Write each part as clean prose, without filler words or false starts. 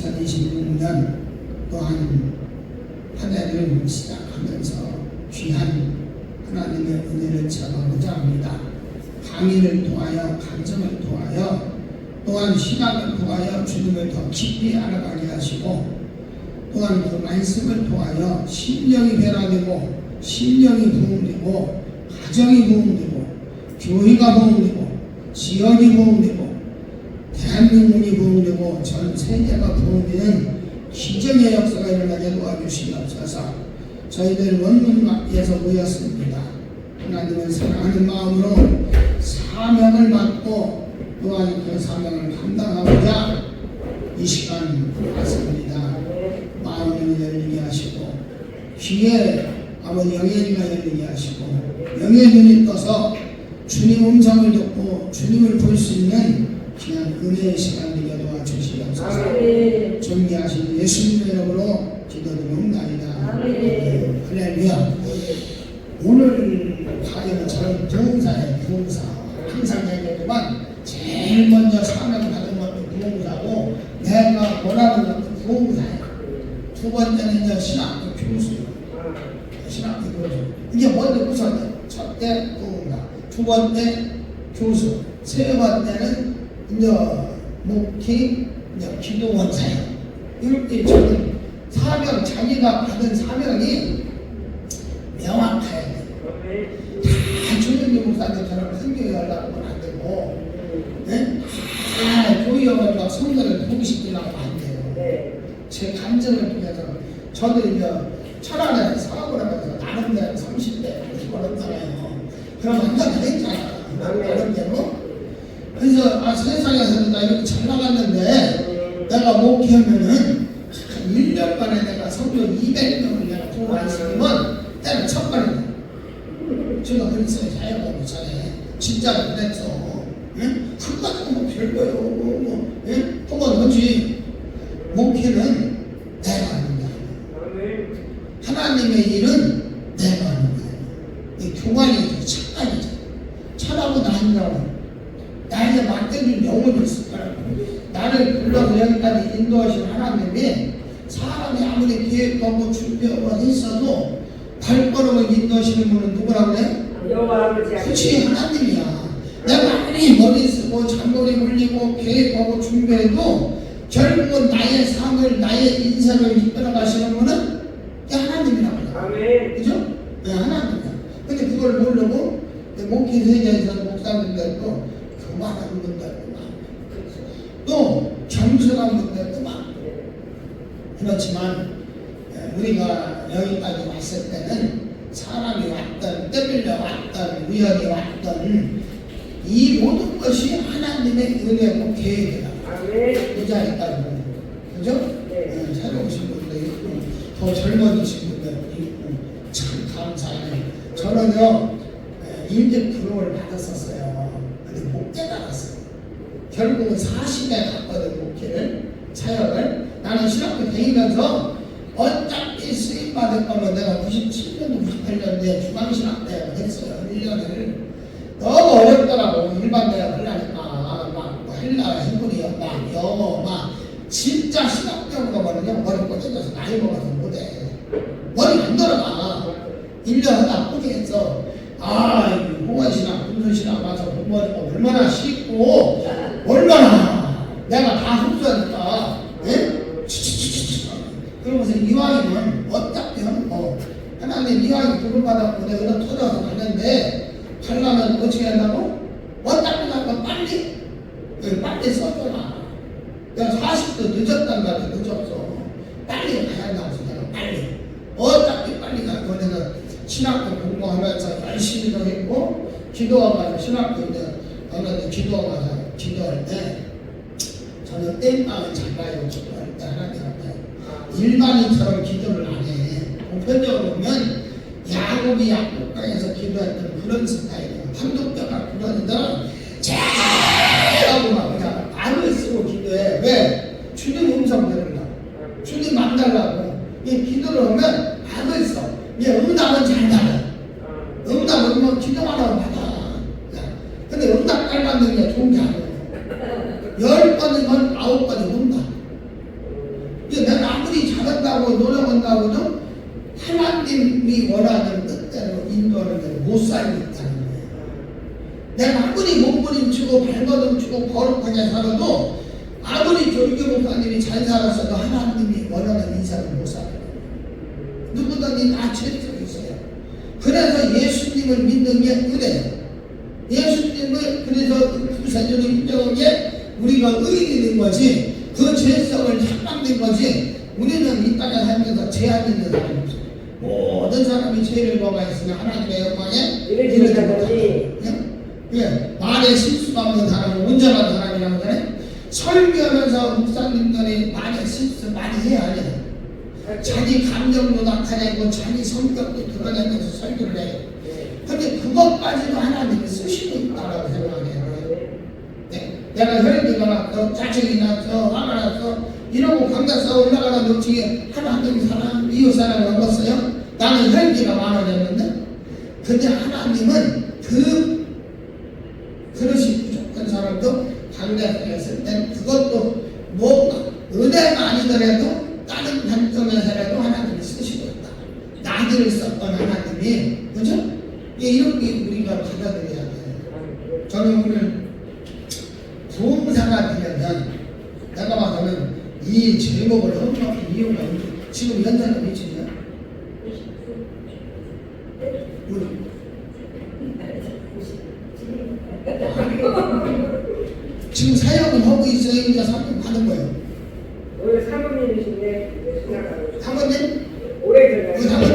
2026년 또한 한 해를 시작하면서 귀한 하나님의 은혜를 체험하고자 합니다. 강의를 통하여 간증을 통하여 또한 신학을 통하여 주님을 더 깊이 알아가게 하시고 또한 그 말씀을 통하여 심령이 변화되고 심령이 부흥되고 가정이 부흥되고 교회가 부흥되고 지역이 부흥되고 대한민국이 부흥되고 전 세계가 부흥되는 기적의 역사가 일어나게 도와주시옵소서. 저희들 원문에서 모였습니다. 하나님을 사랑하는 마음으로 사명을 맡고 또한 그 사명을 감당하고자 이 시간 왔습니다. 마음을 열리게 하시고 귀에 아버지 영의 눈이 열리게 하시고 영의 눈이 떠서 주님 음성을 듣고 주님을 볼 수 있는 귀한 은혜의 시간 되게 도와주시옵소서. 존귀하신 예수님의 이름으로 기도드립니다. 할렐루야. 오늘 강의는 저는 부흥사예요. 부흥사. 항상 얘기하지만 제일 먼저 사명 받은 것도 부흥사고 내가 원하는 것도 부흥사예요. 두 번째는 이제 신학교 교수. 신학교 교수. 이게 먼저 우선 첫째 부흥사, 두 번째 교수, 세 번째는 이제 목회, 이제 기도원사예요. 이렇게 저는 사명, 자기가 받은 사명이 명확해야 돼요. 다 주님의 목사님처럼 성경에 연락하면 안 되고, 네? 다 교회여가지고 성도를 부르시키려고 안 돼요. 제 간증을 통해서 저도 이제 천안에 사업을 하면서 나름대로 30대 그랬잖아요. 그럼 항상 그랬잖아. 나름대로. 그래서 세상에서 나 이렇게 잘 나갔는데 내가 목회하면은 1년 만에 내가 성도 200명을 내가 부활시키면 때는 첫번이다. 제가 그랬어요. 자연하고 전에 진짜로 그랬어. 응? 한 가지 뭐 별거요. 응? 또뭐 뭐지? 목회는 내가 하는 거야. 하나님의 일은 내가 하는 거야. 이 교관이죠. 착관이죠. 차라고 나한다고 나에게 맡겨준 영혼이 있을 거라고. 나를 불러서 여기까지 인도하신 하나님이 사람이 아무리 계획하고 준비하고 했어도 발걸음을 인도하시는 분은 누구라고 그래? 그치, 하나님이야. 내가 아무리 머리 쓰고 잔머리 굴리고 계획하고 준비해도 결국은 나의 삶을, 나의 인생을 이끌어 가시는 분은 하나님이라고 그래. 그죠? 네, 하나님이야. 근데 그걸 모르고 목회 세계에서 목사님들도 그만한 분들도 많고 또 겸손한 분들도 많고 그렇지만 우리가 여기까지 왔을 때는 사람이 왔던 떠밀려 왔던 우연히 왔던 이 모든 것이 하나님의 은혜고 계획이다. 그 자리까지 오는 거예요. 그죠? 새로 오신 분도 있고 더 젊어지신 분도 있고 참 감사해요. 저는요 인재 프로를 받았었어요. 근데 못 깨달았어요. 결국은 40에 갔거든 목회를 사역을. 나는 신학교 다니면서 어차피 수입 받을 거면 내가 97년도 98년도에 중앙신학대학을 했어요. 1년을. 너무 어렵더라고. 일반 대학 하려니까 막 헬라, 히브리어, 막 영어, 막 진짜 신학대학으로 가면요 머리 꽂혀져서 나이 먹어서 못해. 머리 안 돌아가. 1년 하다 포기했어. 홍원신학, 금수신학 와서 공부하니까 얼마나 쉽고 얼마나 내가 다 흡수하니까 그러면서 이왕이면 어차피 하나님 이왕이 부름받았고 내가 은혜 터져서 가는데 가려면 어떻게 한다고? 어차피 나가 빨리 써줘라. 내가 40도 늦었단 말이야. 늦었어. 빨리 가야 한다고 내가 빨리 어차피 빨리 가고 내가 신학교 공부하면서 열심히도 했고 기도하면서 신학교 이제 기도할 때 저는 땜빵을 잘 가요. 기도할 때 하나님 앞에 일반인처럼 기도를 안 해. 보편적으로 보면 야곱이 약국강에서 기도했던 그런 스타일이에요. 한독자가 그러는데 잘하고 막 그냥 안을 쓰고 기도해. 왜? 주님 음성 들으려고. 주님 만나려고. 이 기도를 하면 안을 써. 응답은 잘 받아. 응답은 뭐 기도만 하면 받아. 근데 응답 잘 받는 게 좋은 게 아니에요. 10번이건 9번이 응답. 한다고 노력한다고도 하나님이 원하는 뜻대로 인도하는 대로 못 살고 있다는 거예요. 내가 아무리 몸부림치고 발버둥치고 거룩하게 살아도 아무리 조교 목사님이 잘 살았어도 하나님이 원하는 인생을 못 살아요. 누구든지 다 죄성이 있어요. 그래서 예수님을 믿는 게 은혜예요. 예수님을 그래서 구세주를 인정한 게 우리가 의인이 된 거지, 그 죄성을 합당된 거지. 우리는 이 땅에 살면서 죄안 있는 사람이 없어요. 모든 사람이 죄를 범하였으나 하나님의 영광에 이르지 못하고, 예, 말에 실수가 없는 사람은 온전한 사람이라고 그래. 설교하면서 목사님들이 말에 실수 많이 해야 돼. 자기 감정도 나타내고 자기 성격도 드러내면서 설교를 해요. 근데 그것까지도 하나님이 쓰시고 있다고 생각해요. 네. 내가 혈기가 났어, 짜증이 났어, 화가 났어 이러고 강단서 올라가는 도중에 하나님 사랑, 이웃 사랑을 얻었어요. 나는 혈기가 많아졌는데, 근데 하나님은 그릇이 부족한 사람도 강단서에 했을 땐 그것도 뭔가 은혜가 아니더라도 다른 관점에서라도 하나님이 쓰시고 있다. 나들을 썼던 하나님이, 그죠? 이렇게 우리가 받아들여야 돼요. 저는 오늘 부흥사가 되려면 내가 봐서는 이 제목을 헌법한 이유가 있는데, 지금 연세는 몇이냐? 지금 사역을 하고 있어요? 이제 사역 받은 거예요? 오늘 사모님이신데 지나가고 사모님? 오래전에 사모님?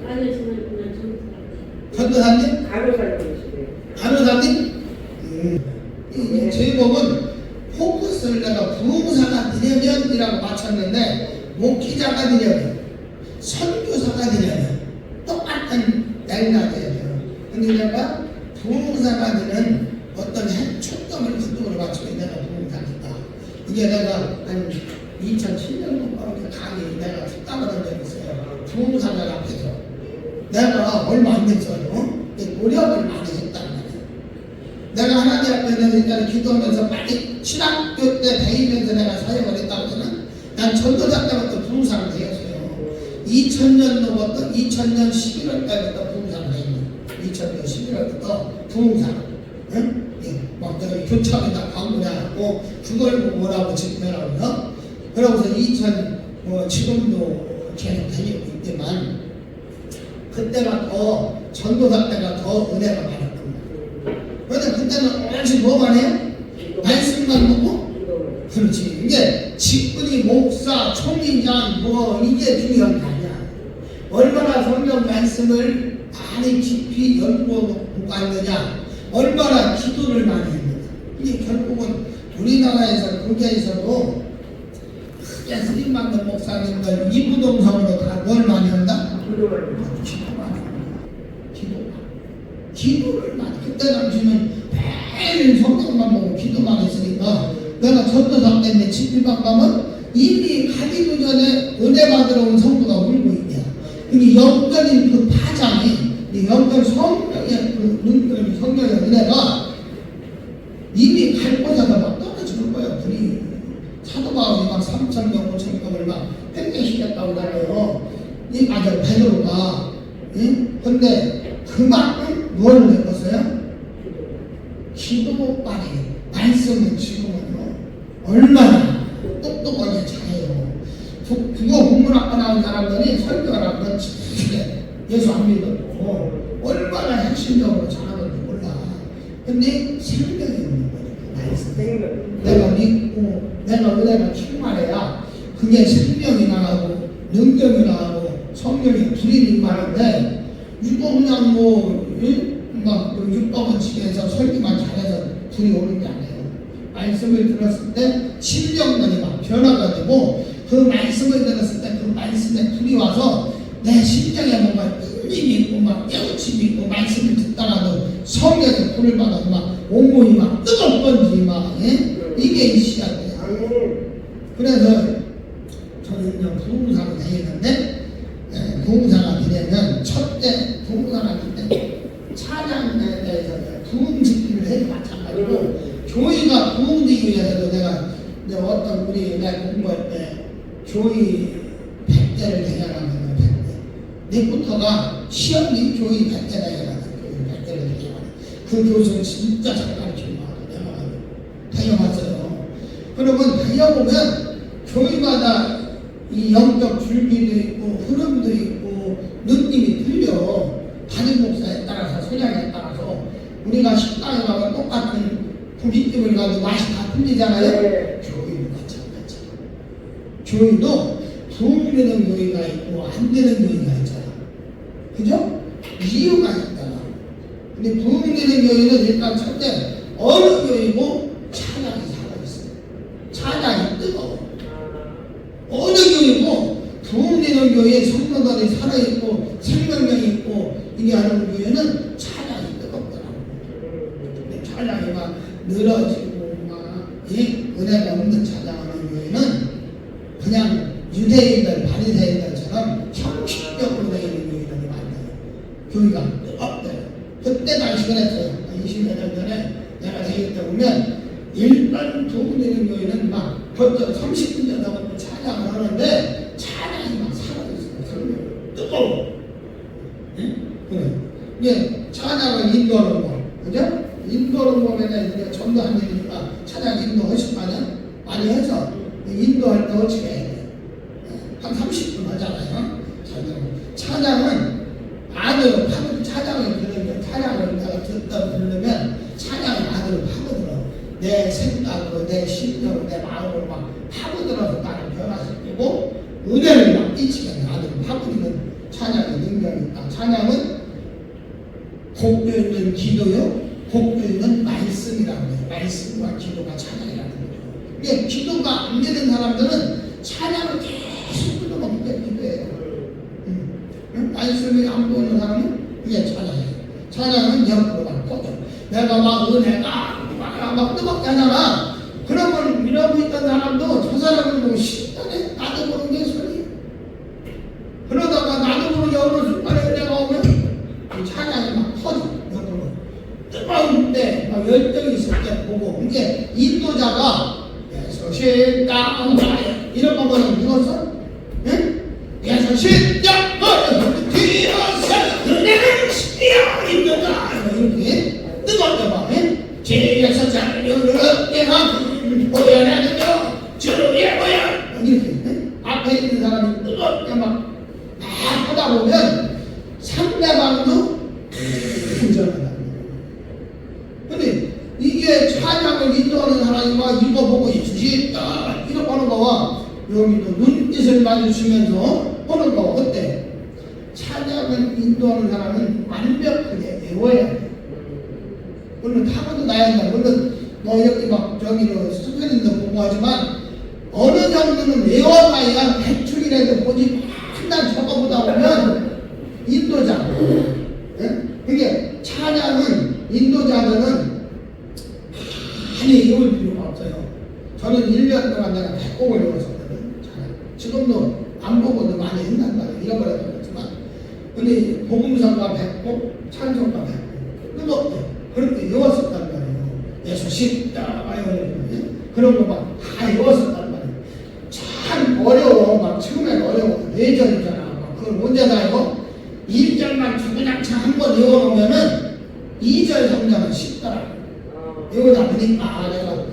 아니요, 저는 그냥 전도사님? 간호사님이신데 간호사님? 이 제목은 포커스를 내가 부흥사가 되려면이라고 맞췄는데, 목회자가 되려면, 선교사가 되려면 똑같은 맥락이에요. 근데 내가 부흥사가 되는 어떤 초점을 그쪽으로 맞추고 내가 부흥사니까, 이게 내가 한 2007년도에 강의 내가 특강을 한 적이 있어요. 부흥사들 앞에서 내가 얼마 안 됐어요. 노력을 많이 했단 말이에요. 내가 하나님 앞에 내가 기도하면서 빨리 신학교 때 다니면서 내가 사역을 했다고 하면 난 전도자 때부터 부흥사가 되었어요. 2000년도부터 2000년 11월 달부터 부흥사가 되었어요. 2000년 11월부터 부흥사. 응? 예, 막 저기 교차에다 광고하고 그걸 뭐라고 집회라고요. 그러고서 지금도 계속 다니고 있지만, 그때가 더 전도사 때가 더 은혜가 많았던 거예요. 그런데 그때는 오직 뭐만 해요? 말씀만 보고. 그렇지. 이게 직분이 목사, 총리장 뭐 이게 중요한 게 아니야. 얼마나 성경 말씀을 많이 깊이 연구하고 갔느냐, 얼마나 기도를 많이 했느냐. 이게 결국은 우리나라에서 교계에서도 크게 스님 만든 목사님들 이부동성으로 다 뭘 많이 한다? 기도를 많이 합니다. 기도를 많이. 그때 당시는 매일 성경만 보고 기도만 했으니까, 내가 전도사 때문에 집필방 가면 이미 가기도 전에 은혜 받으러 온 성도가 울고 있냐. 이 영적인 그 파장이, 이 영적 성령의 그 눈, 성령의 은혜가 이미 갈 곳마다 막 떨어지는 거예요. 불이. 사도 바울이 막 3,000명, 5,000명을 막 팽개시켰다고 그래요. 아주 베드로가. 근데 그만큼 뭘 했었어요? 기도빨이. 말씀은 지금은요, 얼마나 똑똑하게 잘해요. 국어 국문학과 나온 사람들이 설교하라고 그렇지. 예수 안 믿었고 얼마나 핵심적으로 잘하는지 몰라. 근데 생명이 없는 거니까, 말씀. 내가 믿고 내가 은혜가 충만해야 그게 생명이 나가고 능력이 나가고 성령이 불이 임하는데, 이거 그냥 막 육법은 지켜서 설교만 잘해서 불이 오는 게 아니에요. 말씀을 들었을 때 심령만이 막 변화가 되고, 그 말씀을 들었을 때 그 말씀에 불이 와서 내 심장에 뭔가 뚫림이 있고 막 깨우침이 있고, 말씀을 듣다가도 성에서 불을 받아서 막 온몸이 막 뜨겁던지 막, 이게 이 시간이에요. 그래서 저는 이제 부흥사가 되겠는데, 부흥사가 되려면 첫째 부흥사가 되는데 찬양에 대해서 부흥짓기를 해도 마찬가지고, 교회가 부흥되기 위해서도 내가 이제 어떤 우리 내가 공부할 때 교회 100대를 대장하면 100대. 내부터가 시험이 교의 100대 대장하는 교의 100대를 대장하는 그 교수는 진짜 잘 가르치는 거야. 내가 다녀봤어요. 그러면 다녀보면 교회마다 이 영적 줄기도 있고 흐름도 있고 느낌이 틀려. 담임 목사에 따라서 선양에 따라서 우리가 식당에 가면 똑같은 고깃집을 가도 맛이 다 틀리잖아요. 네. 교회도 마찬가지. 교회도 부흥되는 교회가 있고 안 되는 교회가 있잖아. 그죠? 이유가 있잖아. 근데 부흥되는 교회는 일단 첫째 어느 교회고 찬양이 살아있어요. 찬양이 뜨거워. 어느 교회고 부흥되는 교회에 성도들이 살아있고 생명력이 있고 이게 하는 교회는 찬양이 뜨겁더라고. 근데 찬양이 막 늘어지고 막 은혜가 없는 찬양하는 교회는 그냥 유대인들 바리새인들처럼 형식적으로 되어 있는 교회들이 많아요. 교회가 뜨겁대요. 그때 당시 그랬어요. 20여 년 전에 내가 대회 때 보면 일반 부흥되는 교회는 막 벌써 30분 전부터 찬양을 하는데 찬양이 막 살아있어요. 뜨거워. 그래. 이게 찬양을 인도하는 거, 그죠? 인도하는 거면은 우리가 전도하는 일이니까 찬양 인도하실 거 아니야? 많이 해서 인도할 때 어떻게 해야 돼? 한 30분 하잖아요. 찬양은 안으로 파고 찬양을 들으면 찬양을 내가 듣다 부르면 찬양이 안으로 파고들어. 내 생각으로, 내 심령으로, 내 마음으로 막 파고들어서 나를 변화시키고 은혜를 막 끼치게 안으로 파고드는 찬양의 능력이 있다. 찬양은 곡조 있는 기도요, 곡조 있는 말씀이라고 해요. 말씀과 기도가 찬양이라는 거죠. 이게 기도가 안 되는 사람들은 찬양을 계속 불러먹게 기도해요. 말씀이 안 보이는 사람은 이게 찬양이에요. 찬양은 옆으로 막 꺼져. 내가 막 은혜가 막 뜨겁게 하잖아. 그러면 이러고 있던 사람도 저 사람은 뭐 신나네? 나도 모르게 소리. 그러다가 나도 모르게 어느 순간에 내가 오면 이 찬양이 막 터져. 옆으로. 뜨거운 때, 막 열정이 있을 때 보고. 이게 인도자가 예수신당 이런 거 보면 누웠어? 응? 예수신당 뒤어서 은혜를 시여 인도자 이렇게 뜨겁게 막 지에서 자녀를 얻게 하고 보여내며 주의 보여 이렇게 앞에 있는 사람이 뜨겁게 막 하다 보면 상대방도 긍정한다. 근데 이게 찬양을 인도하는 사람이와 이거 보고 예수시다 이렇게 하는 거와 여기도 눈빛을 마주치면서 하는 거 어때? 찬양을 인도하는 사람은 완벽하게 외워야 돼. 물론 타고도 나야 한다. 물론 뭐 이렇게 막 저기로 스크린도 보고 하지만 어느 정도는 외워봐야 대충이라도 보지 한단 적어보다 보면 인도자. 예? 그게 찬양은 인도자들은 많이 외울 필요가 없어요. 저는 1년 동안 내가 100곡을 외웠었거든. 지금도 안 보고도 많이 한단 말이에요. 잃어버려도 그렇지만. 근데 복음성가 100곡, 찬송가 100곡. 뜨겁게. 그렇게 외웠었단 말이에요. 예수 십자 그런 거 막 다 외웠었단 말이에요. 참 어려워. 막 처음엔 어려워. 4절이잖아. 막 그걸 언제 다 이거? 1절만 주구장창 한번 외워놓으면은 2절 성경은 쉽더라고. 외우다 보니까 내가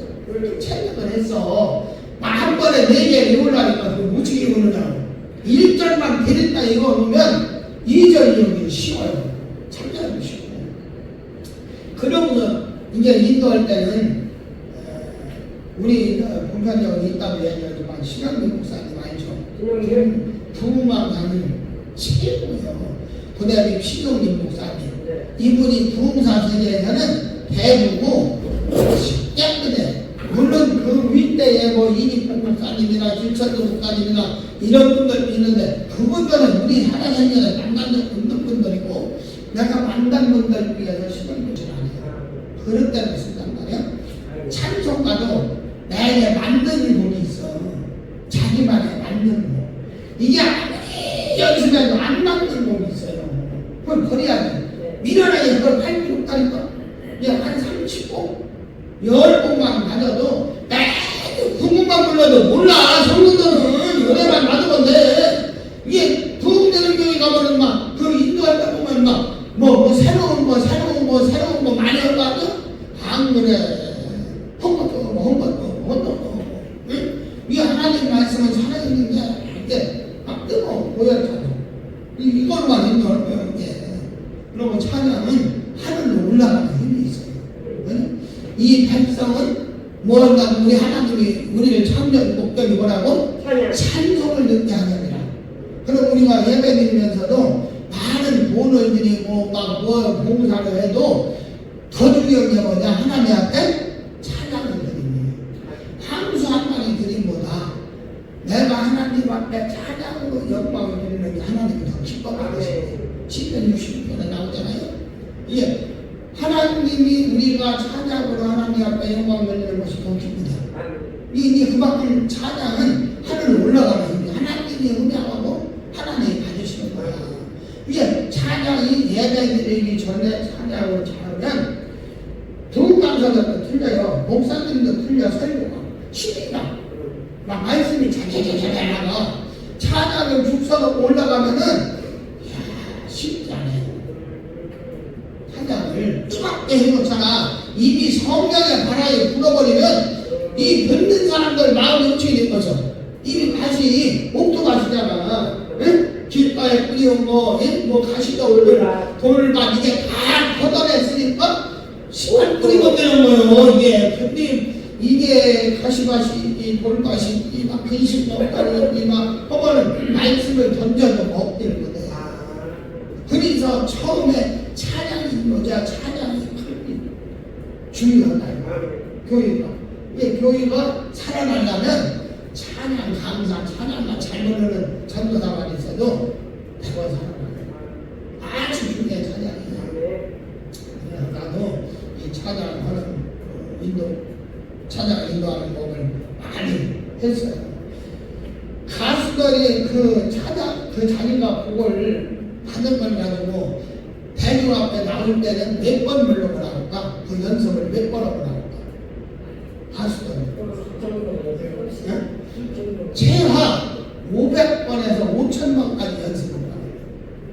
체력을 했어. 막 한 번에 4개 외우려니까 무지개 외우느라고. 1절만 데렸다 외워놓으면 2절 외우기 쉬워요. 참여하기 쉬워요. 그러고서 이제 인도할 때는 우리 본편적으로 있다고 얘기하지만 신영민 목사님 아니죠. 부흥만 가는 최고예요. 그다음에 신영민 목사님. 이분이 부흥사 세계에서는 대부고 깨끗해. 물론 그 윗대에 뭐 이니풍 목사님이나 길천도 목사님이나 이런 분들이 있는데 그분들은 우리 살아생전에 만난 없는 분들이고 내가 만난 분들 위해서 신영민 그럴 때는 쓴단 말이야. 찬송가도 나에게 만드는 곡이 있어. 자기만의 만드는 곡. 이게 연습해도 안 만드는 곡이 있어요. 그걸 버려야 돼. 미련하게 그걸 할 필요 없다니까. 그냥 한 30곡, 10곡만 가져도 매일 구문만 불러도 몰라. 성도들은 노래만 받으면 돼. 이걸만 인도하는 거예요, 이게. 그리고 찬양은 하늘로 올라가는 힘이 있어요. 이 백성은 뭐한다고 우리 하나님이 우리를 참된 목적이 뭐라고? 찬송을 듣게 하느니라. 그럼 우리가 예배드리면서도 많은 돈을 드리고 막 뭐 봉사를 해도 더 중요한 게 뭐냐? 하나님 앞에 찬양을 드립니다. 향수 한 마리 드림보다 내가 하나님 앞에 찬양으로 영광을 드리는 게 하나님이 더 기뻐하시고 10편 60편에 나오잖아요. 예, 하나님이 우리가 찬양으로 하나님 앞에 영광을 드리는 것이 더 기쁘다. 이 그만큼 찬양은 하늘로 올라가는 힘이 하나님이 음향하고 하나님이 봐주시는 거야. 이게 찬양이 예배드리기 전에 찬양으로 잘하면 두 강사들도 틀려요. 목사님도 틀려. 설교가 힘이 나. 막 말씀이 자자자자 나가. 찬양을 죽 서놓고 올라가면은 이야 쉽지 않아요. 찬양을 투박게 해놓잖아. 입이 성령의 바람에 불어버리면 이 듣는 사람들 마음이 움직이 될 거죠. 입이 가시 옥토가시잖아. 응? 길가에 뿌리온 거, 뭐 가시가 올린 돌밭 이게 다 걷어냈으니까 시간 뿌리면 되는 거예요. 이게 근데 이게 가시밭이 이 돌밭이 이막 근심 넘가는 이막 허벌은 말씀을 던져도 못 되는 거예요. 그래서 처음에 찬양이 뭐냐? 찬양이 중요하다. 교회가. 이 교회가 살아나려면 찬양, 감사, 찬양만 잘 부르는 전도사만 있어도 대거 살아나요. 아주 중요한 찬양이에요. 나도 이 찬양하는 찬양 인도하는 법을 많이 했어요. 가수들이 그 찬양, 그 자기가 그걸 받은 걸 가지고 대중 앞에 나올 때는 몇 번 부르고 나올까? 그 연습을 몇 번 하고 나올까? 가수들은. 최하 500번에서 5,000번까지 연습을 하고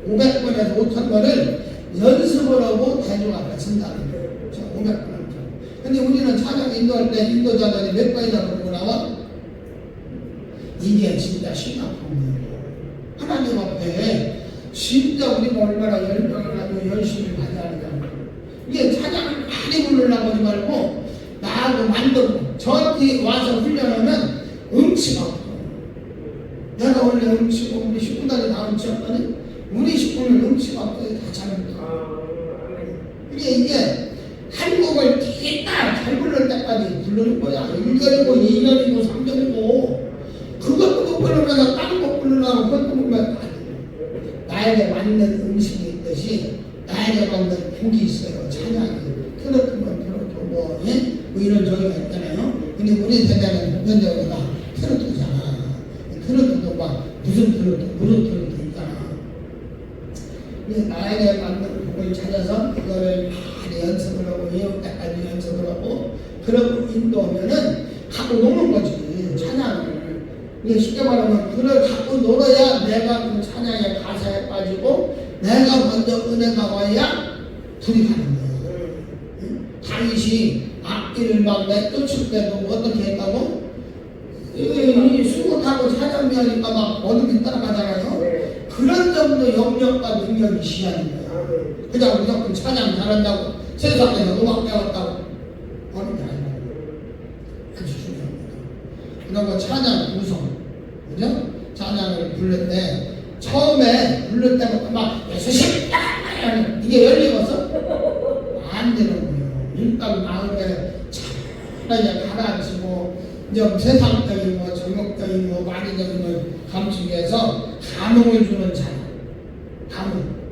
500번에서 5,000번을 연습을 하고 대중 앞에 쓴다는 거예요. 500번. 근데 우리는 찬양 인도할 때 인도자들이 몇 번이나 부르고 나와? 이게 진짜 심각한 거예요. 하나님 앞에 진짜 우리가 얼마나 열정을 가지고 열심히 가자는 이게 찬양을 많이 부르려고 하지 말고 나하고 만들고 저한테 와서 훈련하면 음치가 없어. 내가 원래 음치고 우리 식구들이 다 음치였거든. 우리 식구는 음치가 없어요. 다 잘합니다. 이게 한국을 잘 부를 때까지 부르는 거야. 1년이고 2년이고 3년이고 그것도 못 부르면서 다른 거 부르려고 그것도 보면 안 돼. 나에게 맞는 음식이 있듯이 나에게 맞는 곡이 있어요. 찬양이. 트로트면 트로트 뭐 이런 종류가 있잖아요. 근데 우리 세대는 보편적으로 다 트로트잖아. 트로트도 막 무슨 트로트 있잖아. 그래서 나에게 맞는 곡을 찾아서 그거를 많이 연습을 하고 외울 때까지 연습을 하고 그러고 인도하면은 갖고 노는 거지. 찬양을. 이게 쉽게 말하면 그걸 갖고 놀아야 내가 그 찬양의 가사에 빠지고 내가 먼저 은혜가 와야 불이 가는 거예요. 다윗이 악기를 막 내쫓을 때도 어떻게 했다고? 이 수고타고 찬양비 하니까 막 어둠이 따라가잖아요. 그런 정도 영역과 능력이 시야는 거예요. 그냥 무조건 찬양 잘한다고 세상에서 음악 배웠다고 어느 게 아니라 아주 중요합니다. 그리고 찬양 구성, 그죠? 찬양을 부를 때 처음에 부를 때부터 막 예수십니다 이게 열리겠어? 안 되는 거예요. 일단 마음에 차라리 가라앉히고 좀 세상적인 거, 정욕적인 거, 말이적인 걸 감추기위해서 감흥을 주는 찬양. 감흥.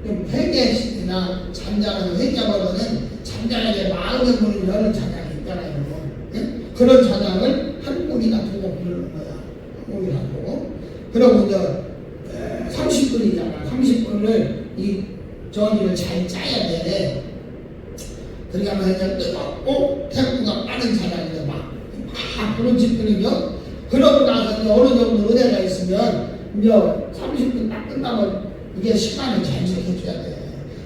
좀 회개시나 잠잠한 회개보다는 잠잠하게 마음의 문을 여는 찬양이 있잖아요. 그런 찬양을 한 곡이나 두고 부르는 거야. 한 곡이나 두고. 그러고 이제 30분이잖아. 30분을 이 전이를 잘 짜야 돼. 그렇게 하면 이제 뜨겁고 템포가 빠른 찬양이죠. 막 부르짖거든요. 그러고 나서 이제 어느 정도 은혜가 있으면 이제 30분 딱 끝나면 이게 시간을 잘 지켜줘야 돼.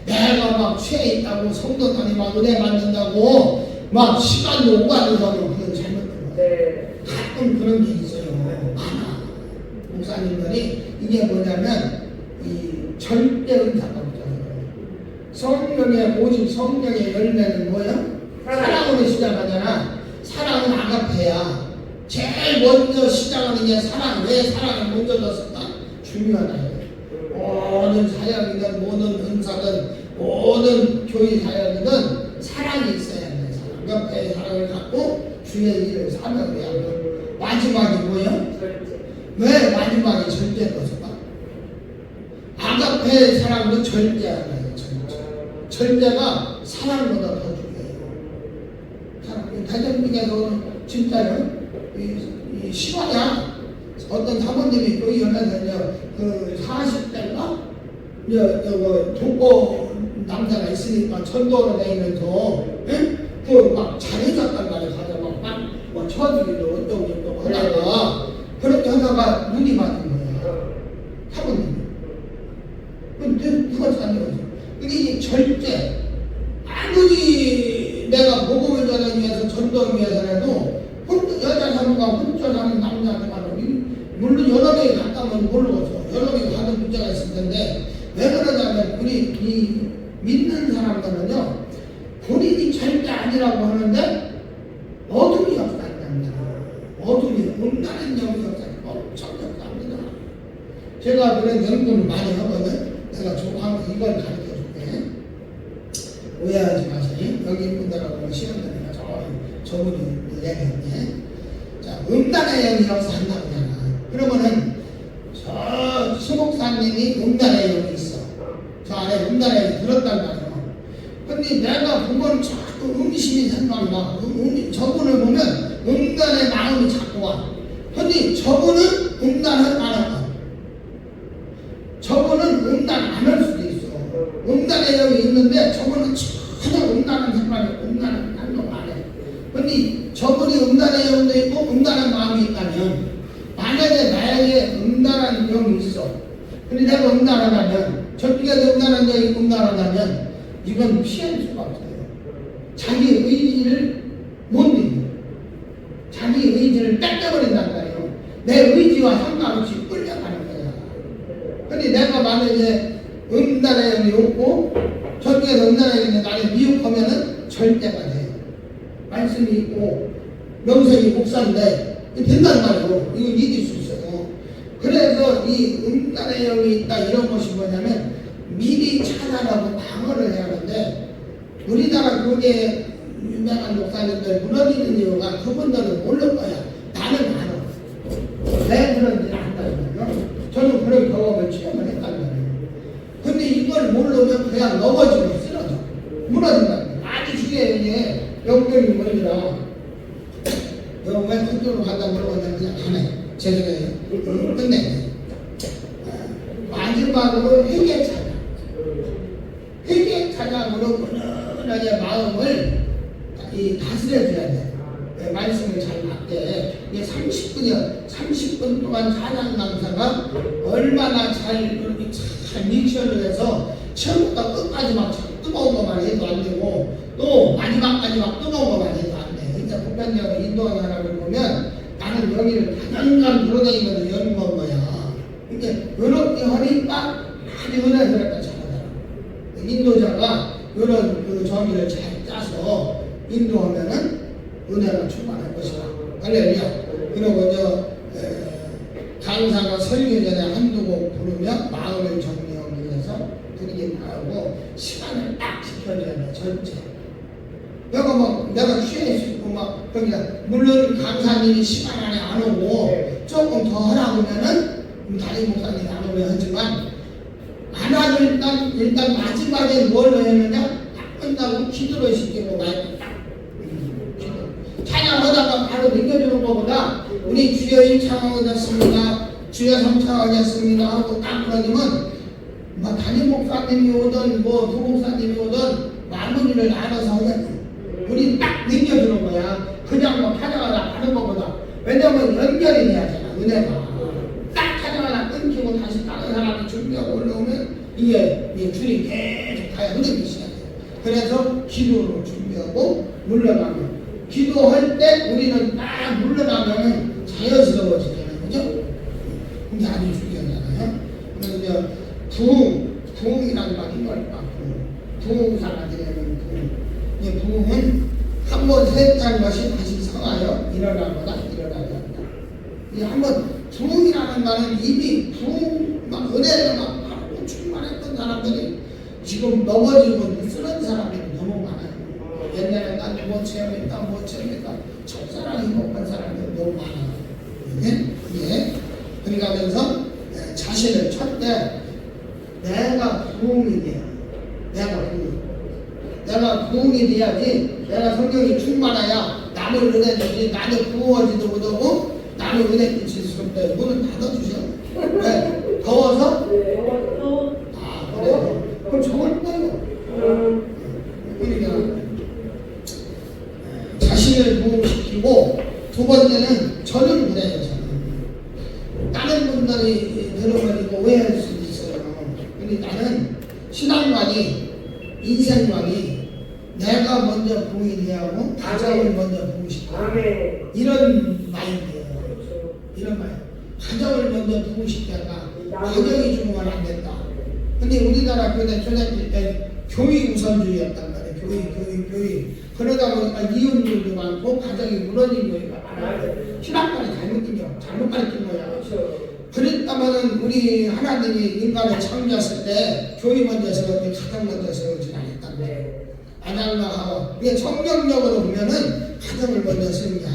내가 막 취해 있다고 성도들이 막 은혜 받는다고 막 시간도 오가면서 그건 잘못된 거야. 가끔 그런 게 있어요. 많아. 목사님들이 이게 뭐냐면 이 절대 은사가 없잖아요. 성령의 오직 성령의 열매는 뭐예요? 사랑으로 시작하잖아. 사랑은 아가페야. 제일 먼저 시작하는 게 사랑. 왜 사랑을 먼저 넣었을까? 중요하다. 모든 사역이든 모든 은사든 모든 교회 사역이든 사랑이 있어야 돼. 사랑. 아가페의 사랑을 갖고 주의 일을 사명해야 돼. 마지막이 뭐예요? 왜 마지막에 절대 넣었을까? 아가페의 사랑은 절대야. 절대가 사랑보다 더 중요해요. 사랑. 대전민에서는 진짜요. 이 실화냐? 어떤 사모님이 거기 연락해서 그 40대인가? 독거 남자가 있으니까 전도로 다니면서 그 막 잘해줬단 말이야. 가서 막 쳐주기도 어쩌고 하다가 그렇게 하다가 눈이 맞은 거야. 사모님이. 누가 찾는 거지? 이게 절대 아무리 내가 복음을 전하기 위해서 전도하기 위해서라도 여자 사람과 혼자 사는 남자한테만 물론 여러 명이 갔다면 모르겠어. 여러 명이 가는 문제가 있을 텐데 왜 그러냐면 우리 이 믿는 사람들은요 본인이 절대 아니라고 하는데 어둠이 역사합니다. 어둠이 온다는 영이 역사합니다. 엄청 역사합니다. 제가 그런 연구를 많이 하거든. 내가 조금 이걸 가르쳐 줄게. 오해하지 마세요. 여기 분들하고 시험되니까 저분이 얘기했네. 자, 음란의 영이 역사한다고 하잖아. 그러면은 저 수목사님이 음란의 영이 있어. 저 안에 음란의 영이 들었단 말이야. 근데 내가 보면 자꾸 음심이 생각나. 저분을 보면 음란의 마음이 자꾸 와. 근데 저분은 음란을 안 할까? 저분은 음란 안 할 수도 있어. 음란의 영이 있는데 저분은 전혀 음란한 생각이 음란한 행동 안 해. 근데 저분이 음란의 영도 있고 음란한 마음이 있다면 만약에 나에게 음란한 영이 있어. 근데 내가 음란하다면 저쪽에도 음란한 영이 음란하다면 이건 피할 수가 없어요. 자기 의지를 못 믿는. 자기 의지를 뺏겨버린단 말이에요. 내 의지와 상관없이 끌려가는 거야. 근데 내가 만약에 음란의 영이 없고 저쪽에서 음란의 영이 있는데 나를 미혹하면은 절대가 돼. 말씀이 있고 명색이 목사인데 된단 말이에요. 이거 이길 수 있어요. 그래서 이 음란의 영이 있다 이런 것이 뭐냐면 미리 차단하고 방어를 해야 하는데 우리나라 교계 유명한 목사님들 무너지는 이유가 그분들은 모를 거야. 나는 알아. 왜 그런지 안다는 거예요. 저는 그런 경험을 체험을 했단 말이에요. 근데 이걸 모르면 그냥 넘어지고 쓰러져. 무너진다는 거예요. 아주 중요해. 영적이 뭐니라 왜 그쪽으로 간다 물어봤는데 그냥 가네. 죄송해요. 끝내. 마지막으로 회개 찬양. 회개 찬양으로 은은하게 마음을 다스려줘야 돼. 말씀을 잘 받게. 이게 30분 동안 찬양 강사가 얼마나 잘 믹션을 해서 처음부터 끝까지 막 뜨거운 것만 해도 안 되고 또 마지막까지 막 뜨거운 것만 해도 안 돼. 진짜 보편적으로 인도하는 사람을 보면 나는 여기를 4년간 돌아다니면서 연구한 거야. 근데 이렇게 하니까 아주 은혜스럽게 잘하더라. 인도자가 이런 그 정의를 잘 짜서 인도하면은 은혜가 충만할 것이다. 할렐루야. 그리고 강사가 설교 전에 한두 곡 부르면 마음을 정리하기 위해서 부르긴 하고 시간을 딱 지켜줘야 돼. 전체. 내가 취해 있고 막 그냥 물론 강사님이 시간 안에 안 오고 조금 더 하라고 하면은 담임 목사님이 안 오면 하지만 안 하고 일단 마지막에 뭘 했느냐 딱 끝나고 기도를 시키고 마이크 딱 찬양하다가 바로 넘겨주는 것보다 우리 주여 1창하겠습니다 주여 3창하겠습니다 하고 딱 그러면 뭐 담임 목사님이 오든 뭐 부목사님이 오든 마무리를 알아서 하겠지. 우리 딱 넘겨주는 거야. 그냥 뭐 찬양하다 하는 것보다. 왜냐면 연결이 돼야 되잖아. 은혜가 딱 찬양하다 끊기고 다시 다른 사람이 준비하고 올라오면 이게 줄이 계속 가야 흐르기 시작해요. 그래서 기도로 준비하고 물러나면 기도할 때 우리는 딱 물러나면 자연스러워지잖아요. 그죠? 근데 아주 중요하잖아요. 그래서 부흥이라는 말이 뭘까? 부흥사가 되는 부흥. 이 부흥은 한번 세탄 것이 다시 성하여 일어나거나 일어나야 한다. 이 한번 부흥이라는 말은 이미 부흥 막 은혜가 막 받고 충만했던 사람들이 지금 넘어지고 쓰러진 사람들이 너무 많아요. 옛날에 난 뭐 체험했다 첫사랑 행복한 사람들이 너무 많아요. 예. 그러니까 하면서 자신을 첫때 내가 부흥이 돼야 내가 부흥이 돼야지. 내가 성령이 충만해야 남을 은혜 주지. 나는 부어지도 못하고 남을 은혜 끼칠 수 없다. 문은 닫아주셔. 왜? 더워서? 아, 그래요? 그럼 저걸 빼요. 그러니까 자신을 부흥시키고, 두 번째는 저는 그래요. 저는 다른 분들이 들어버리고 오해할 수도 있어요. 근데 나는 신앙관이, 인생관이 내가 먼저 부흥이 돼야 하고 가정을 먼저 부흥시켜. 이런 마인드예요. 이런 마인드. 가정을 먼저 부흥시켰다가 가정이 죽으면 안 된다. 근데 우리나라 교회 초대할 때 교회 우선주의였단 말이에요. 교회. 그러다 보니까 이혼율도 많고 가정이 무너진 거예요. 신학관이 잘못 가르친 거야. 그랬다면은 우리 하나님이 인간을 창조했을 때 교회 먼저 세웠지 가정 먼저 세우지 않았단 말이에요. 아담과 하와. 이게 성경적으로 보면은 가정을 먼저 세우는 게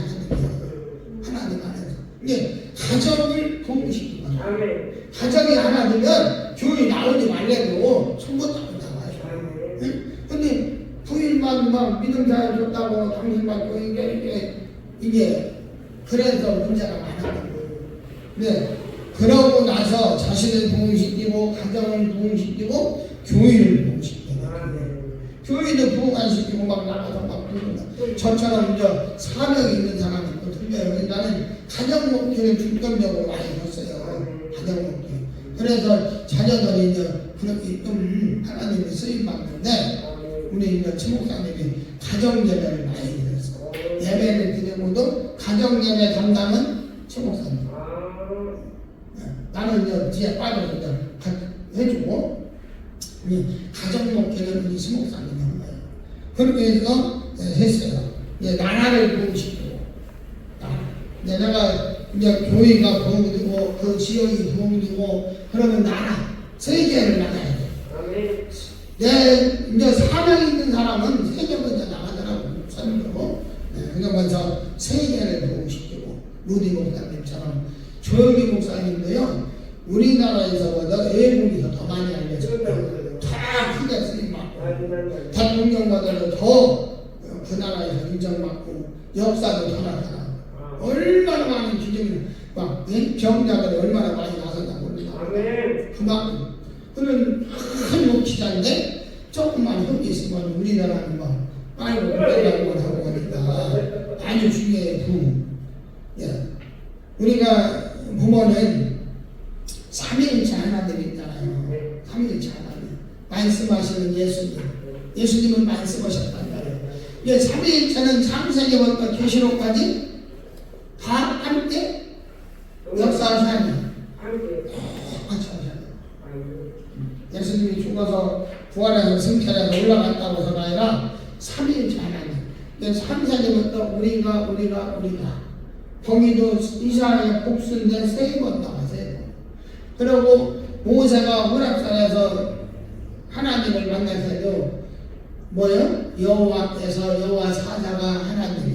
하나님 안에서. 이게 가정을 부흥시키는 거야. 가정이 하나 되면 교회 나오지 말래도 손부터 나와요. 근데 부인만 막 믿음 잘해줬다고 당신만 이게 그래서 문제가 많았던 거예요. 네. 그러고 나서 자신을 부흥시키고 가정을 부흥시키고 교회를 부흥시키고 교회도 부흥 안 시키고 막 나가서 막 부른다. 저처럼 이제 사명이 있는 사람이 또 틀려요. 나는 가정 목표를 중점적으로 많이 했어요. 가정 목표. 그래서 자녀들이 이제 그렇게 좀 하나님이 쓰임 받는데 우리 이제 치목사님이 가정 예배를 많이 드렸어. 예배를 드리고도 가정 예배 담당은 치목사님. 나는 이제 뒤에 빠져서 이제 해주고 가정 목회는 우리 치목사님이 한 거예요. 그렇게 해서 했어요. 이제 나라를 부흥시키고 내가 이제 교회가 부흥되고 그 지역이 부흥되고 그러면 나라 세계를 나가야 돼. 이제 사명 있는 사람은 세계 먼저 나가더라고. 선교로. 그러면서 세계를 부흥시키고 루디 목사님처럼 조영기 목사님도요 우리나라에서보다 외국에서 더 많이 알려졌어요. 다 크게 쓰임받고 대통령보다도 더 그 나라에서 인정받고 역사도 더 나타나고 얼마나 많은 기적이 막 병자들이 얼마나 많이 나섰다 몰라. 그만큼 그는 큰 목치자인데 조금만 흙이 있으면 우리나라는 막 빨고 그러려고 하고 하니까 아주 중요해. 부흥. 예. 우리가 보면은 삼위일체 하나님이 있잖아요. 삼위일체 하나님. 말씀하시는 예수님은 말씀하셨단 말이에요. 예, 삼위일체는 창세기부터 계시록까지 다 함께 역사하시는 같이 하시는. 예수님이 죽어서 부활해서 승천해서 올라갔다고 해서가 아니라 삼위일체 하나님. 창세기부터 우리가 거기도 이스라엘의 복수인데 3번 나와 3번. 그리고 모세가 호렙산에서 하나님을 만날 때도 뭐예요? 여호와께서 여호와 사자가 하나님이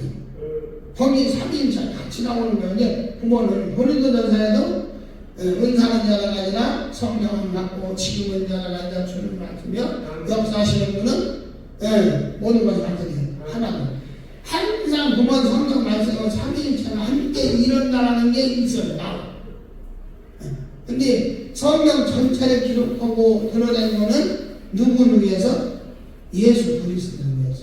거기 3인称 같이 나오는 거예요. 부모는 고린도전서에도 은사는 여러 가지나 성령은 받고 지금은 여러 가지나 주는 말씀이며 역사하시는 분은 모든 것이 같으니 하나님. 항상 보면 성경 말씀은 3인체가 함께 일어나라는 게 있어요. 나와. 근데 성경 전체를 기록하고 드러낸 거는 누구를 위해서? 예수 그리스도를 위해서.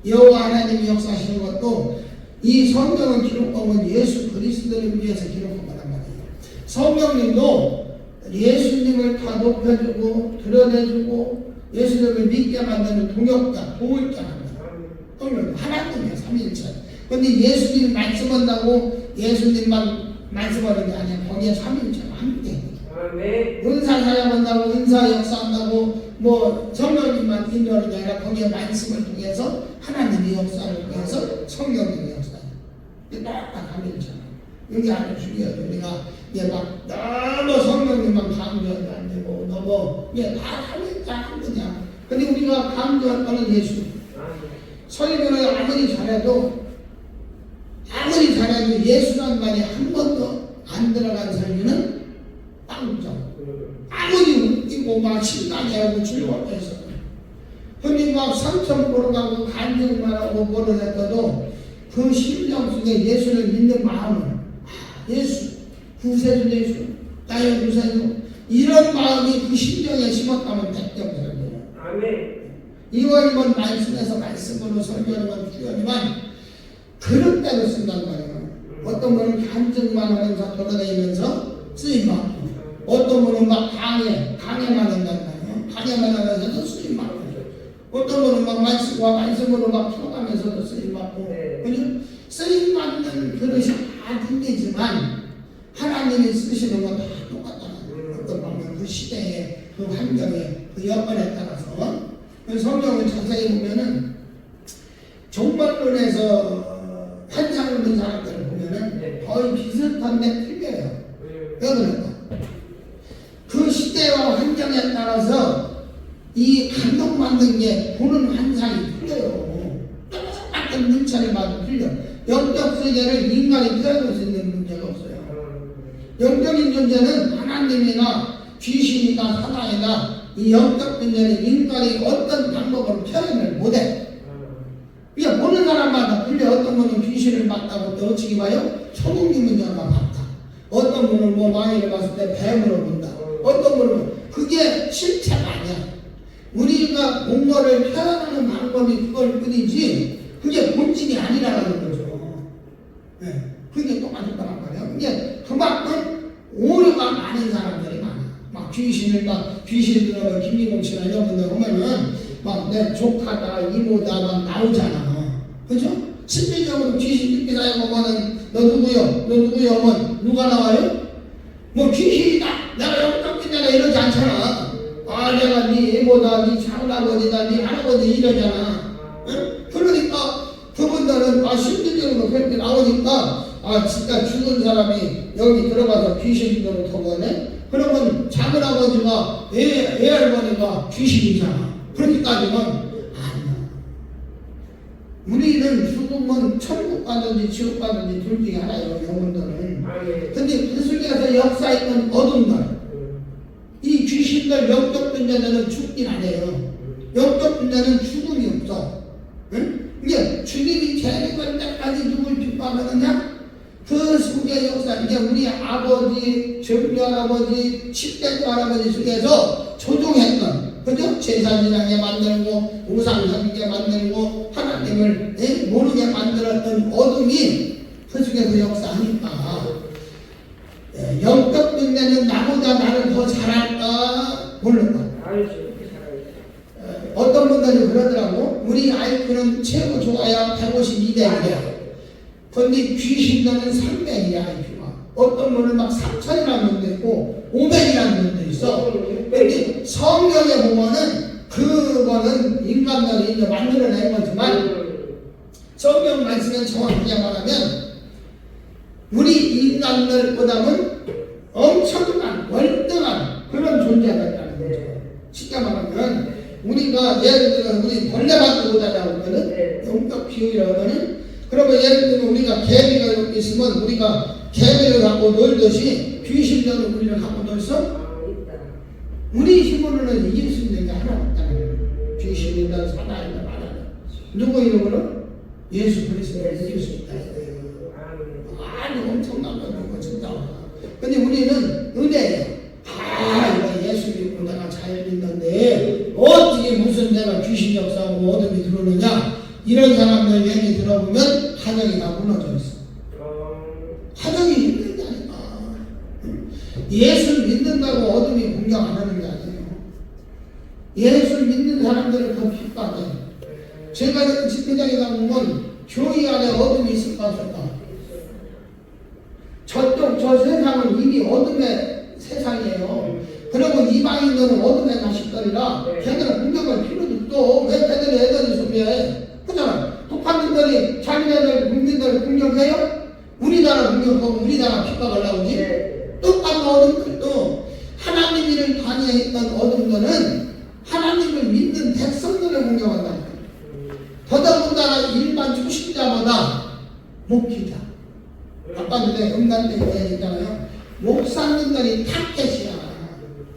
여호와 하나님이 역사하시는 것도 이 성경을 기록하면 예수 그리스도를 위해서 기록한 거란 말이에요. 성령님도 예수님을 다 높여주고 드러내주고 예수님을 믿게 만드는 동역자, 도울자랍니다. 하나님이에요. 삼위일체. 근데 예수님이 말씀한다고 예수님만 말씀하는 게 아니라 거기에 삼위일체가 함께. 아멘. 은사 사역한다고 은사 역사한다고 뭐 성령님만 인도하는 게 아니라 거기에 말씀을 통해서 하나님의 역사를 통해서 성령님의 역사 이게 딱딱 가면잖아. 이게 아주 중요해요. 우리가 이게 막 너무 성령님만 강조하면 안 되고 너무 이게 다 하니까 한 거냐. 근데 우리가 강조할 거는 예수. 설교를 아무리 잘해도 예수란 말이 한 번도 안 들어간 설교는 빵점. 아무리 웃기고 막 신나게 하고 즐겁게 해서 근데 막 삼천 보러 가고 간증만 하고 뭐를 했어도 그 심령 속에 예수를 믿는 마음은 예수, 구세주 예수, 나의 구세주 이런 마음이 그 심령에 심었다면 백점설교예요. 아멘. 이번 말씀에서 말씀으로 설교하는 건 중요하지만 그런 때로 쓴단 말이에요. 어떤 분은 간증만 하면서 돌아다니면서 쓰임받고 어떤 분은 막 강해만 한단 말이에요. 강해만 하면서도 쓰임받고 어떤 분은 막 말씀으로 막 풀어가면서도 쓰임받고 그죠? 쓰임받는 그릇이 다 틀리지만 하나님이 쓰시는 건 다 똑같다는 어떤 방면 그 시대의 그 환경에 그 여건에 따라서 성경을 자세히 보면은 종말론에서 환상을 본 사람들을 보면은 거의 비슷한데 틀려요. 왜 그럴까? 그 시대와 환경에 따라서 이 감동받는 게 보는 환상이 틀려요. 똑같은 문자를 봐도 틀려. 영적 세계를 인간이 표현할 수 있는 문제가 없어요. 영적인 존재는 하나님이나 귀신이나 사나이나 이 영적 존재는 인간이 어떤 방법으로 표현을 못해. 그냥 보는 사람마다 틀려. 어떤 분은 귀신을 봤다고 또 어찌기 봐요? 소금님은 영화 봤다. 어떤 분은 뭐 마귀를 봤을 때 뱀으로 본다. 어떤 분은 그게 실체가 아니야. 우리가 뭔가를 표현하는 방법이 그걸 뿐이지 그게 본질이 아니라는 거죠. 네. 그게 똑같았단 말이에요. 이게 그만큼 오류가 많은 사람들이 많아. 막 귀신 들어가 김기봉 씨나 이런 분들 보면은 막 내 조카다 이모다 막 나오잖아. 그죠? 실질적으로 귀신 듣기 사에 보면은 너 누구요? 하면 누가 나와요? 뭐 귀신이다. 내가 영적이다 이러지 않잖아. 내가 네 이모다, 네 장할아버지다, 네 할아버지 이러잖아. 응? 그러니까 그분들은 실질적으로 그렇게 나오니까 진짜 죽은 사람이 여기 들어가서 귀신으로 통하네? 그러면 작은아버지가 애할머니가 귀신이잖아. 그렇게 따지면 아니야. 우리는 죽으면 천국 가든지 지옥 가든지 둘 중에 하나예요. 영혼들은. 근데 그 속에서 역사했던 어둠들 이 귀신들 영적 존재들은 죽긴 안 해요. 영적 존재는 죽음이 없어. 응? 이게 주님이 재림할 때까지 누굴 핍박하느냐? 그 속의 역사, 이게 우리 아버지, 정년아버지, 10대 할아버지 속에서 조종했던, 그죠? 제사지나게 만들고, 우상하게 만들고, 하나님을 모르게 만들었던 어둠이 그 속에서 역사하니까, 영적 존재는 나보다 나를 더 잘할까? 모를까? 어떤 분들이 그러더라고. 우리 아이큐는 최고 좋아야 152대이야. 근데 귀신들은 300이야, IQ가. 어떤 분은 막 3000이라는 분도 있고 500이라는 분도 있어. 근데 성경에 보면은 그거는 인간들이 이제 만들어낸 거지만 성경 말씀은 정확하게 말하면 우리 인간들보다는 엄청난 월등한 그런 존재가 있다는 거죠. 쉽게 말하면 우리가 예를 들어 우리 벌레밖에 못하냐고 하면은 영적 비유라고 하면은 그러면 예를 들면 우리가 개미가 이렇게 있으면 우리가 개미를 갖고 놀듯이 귀신들은 우리를 갖고 놀서 우리 힘으로는 이길 수 있는 게 하나 없다는 거예요. 귀신이든 사나이든 말하는 누구 이름으로? 예수 그리스도를 이길 수 있다. 아주 엄청난 거고 진짜. 근데 우리는 은혜예요. 이거 예수 믿고 내가 잘 믿는데 어떻게 무슨 내가 귀신 역사하고 어둠이 들어오느냐? 이런 사람들 얘기 들어보면 가정이 다 무너져 있어. 가정이 힘들다니까. 예수를 믿는다고 어둠이 공격 안 하는 게 아니에요. 예수를 믿는 사람들을 더 핍박해. 제가 집회장에 가보면 교회 안에 어둠이 있을까 없을까? 저 세상은 이미 어둠의 세상이에요. 그리고 이방인들은 어둠에 가시더니라. 걔들은 공격할 필요도 없어. 왜 걔들이 애들이 소비해? 그잖아. 북한인들이 자기네들 국민들 공격해요? 우리나라 공격하고 우리나라 핍박을 나오지? 똑같은 어둠들도 하나님을 관여했던 어둠들은 하나님을 믿는 백성들을 공격한다. 더더군다나 일반 초신자보다 목회자. 아까 전에 음란대 얘기했잖아요. 목사님들이 타켓이야.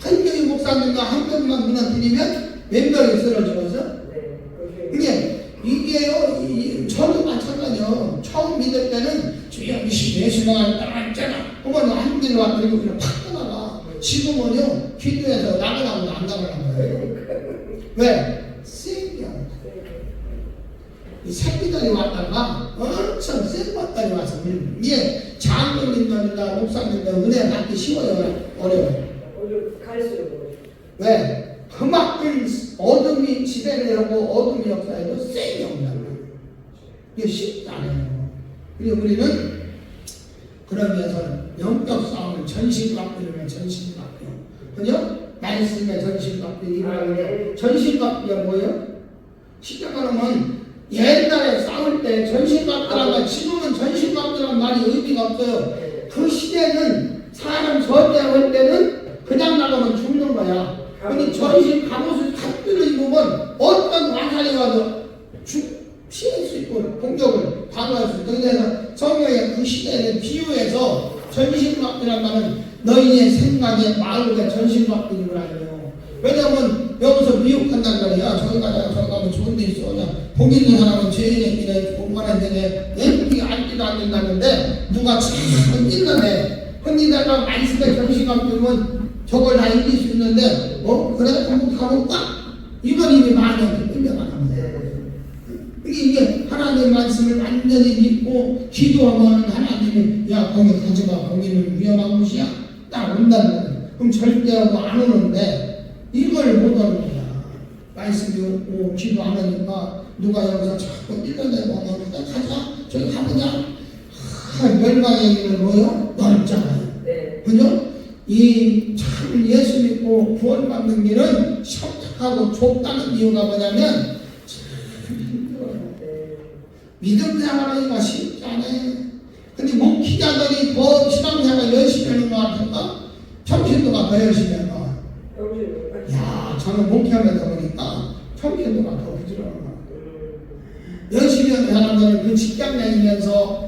한 명의 목사님과 한 명만 무너뜨리면 몇 명이 쓰러져서? 이게요, 저도 마찬가지요. 처음 믿을 때는 주여 예수님을 따라했잖아. 그러면 한 길로 왔더니 그냥 팍 떠나가. 지금은요, 기도해서 나가라고 안 나가라고 해요. 왜? 세게 이 새끼들이 왔다가 엄청 센 것들이 와서 이게 장로님들이나 목사님들 은혜 받기 쉬워요? 어려워요? 갈수록. 왜? 그만큼 어둠이 지배를 하고 어둠이 역사에도 세게 온다는 거예요. 이게 쉽지 않아요. 그리고 우리는 그러면서 영적 싸움을 전신갑주면 전신갑주. 그죠? 말씀의 전신갑주. 전신갑주가 뭐예요? 쉽게 말하면 옛날에 싸울 때 전신갑주라고 지금은 전신갑주라는 말이 의미가 없어요. 그 시대는 사람 저대할 때는 그냥 나가면 죽는 거야. 근데 전신 갑옷을 갑주를 입으면 어떤 화살이 와도 피할 수 있고 공격을 방어할 수 있고. 그래서 성경의 그 시대를 비유해서 전신갑주란 말은 너희의 생각에 마음에 전신갑주를 하래요. 왜냐면 여기서 미혹한단 말이야. 저기 가면 좋은 데 있어. 복 있는 사람은 죄인에게 공부하는 데에 예쁘게 앉지도 않는다는데 누가 참 흔들러내. 흔들다가 말씀에 전신갑주면 저걸 다 이길 수 있는데 그래? 한번 가볼까? 이건 이미 만약에 끌려가는 거예요. 이게 하나님의 말씀을 완전히 믿고 기도하면 하나님이 야 거기 가지마. 거기는 위험한 곳이야. 딱 온다는 거예요. 그럼 절대하고 안 오는데 이걸 못 하는 거야. 말씀이 없고 기도 안 하니까 누가 여기서 자꾸 끌려내고 가자 저기 가보자. 멸망의 길은 뭐요? 넓잖아요. 그죠? 이 참 예수 믿고 구원받는 길은 협착하고 좁다는 이유가 뭐냐면 참 힘들어요. 믿음 생활하기가 쉽지 않아요. 근데 목회자들이 더 신앙생활 열심히 하는 것 같은가? 청신도가 더 열심히 하는 것 같아요. 야, 저는 목회하면서 보니까 청신도가 더 부지런한 것 같아요. 열심히 하는 사람들은 그 직장 다니면서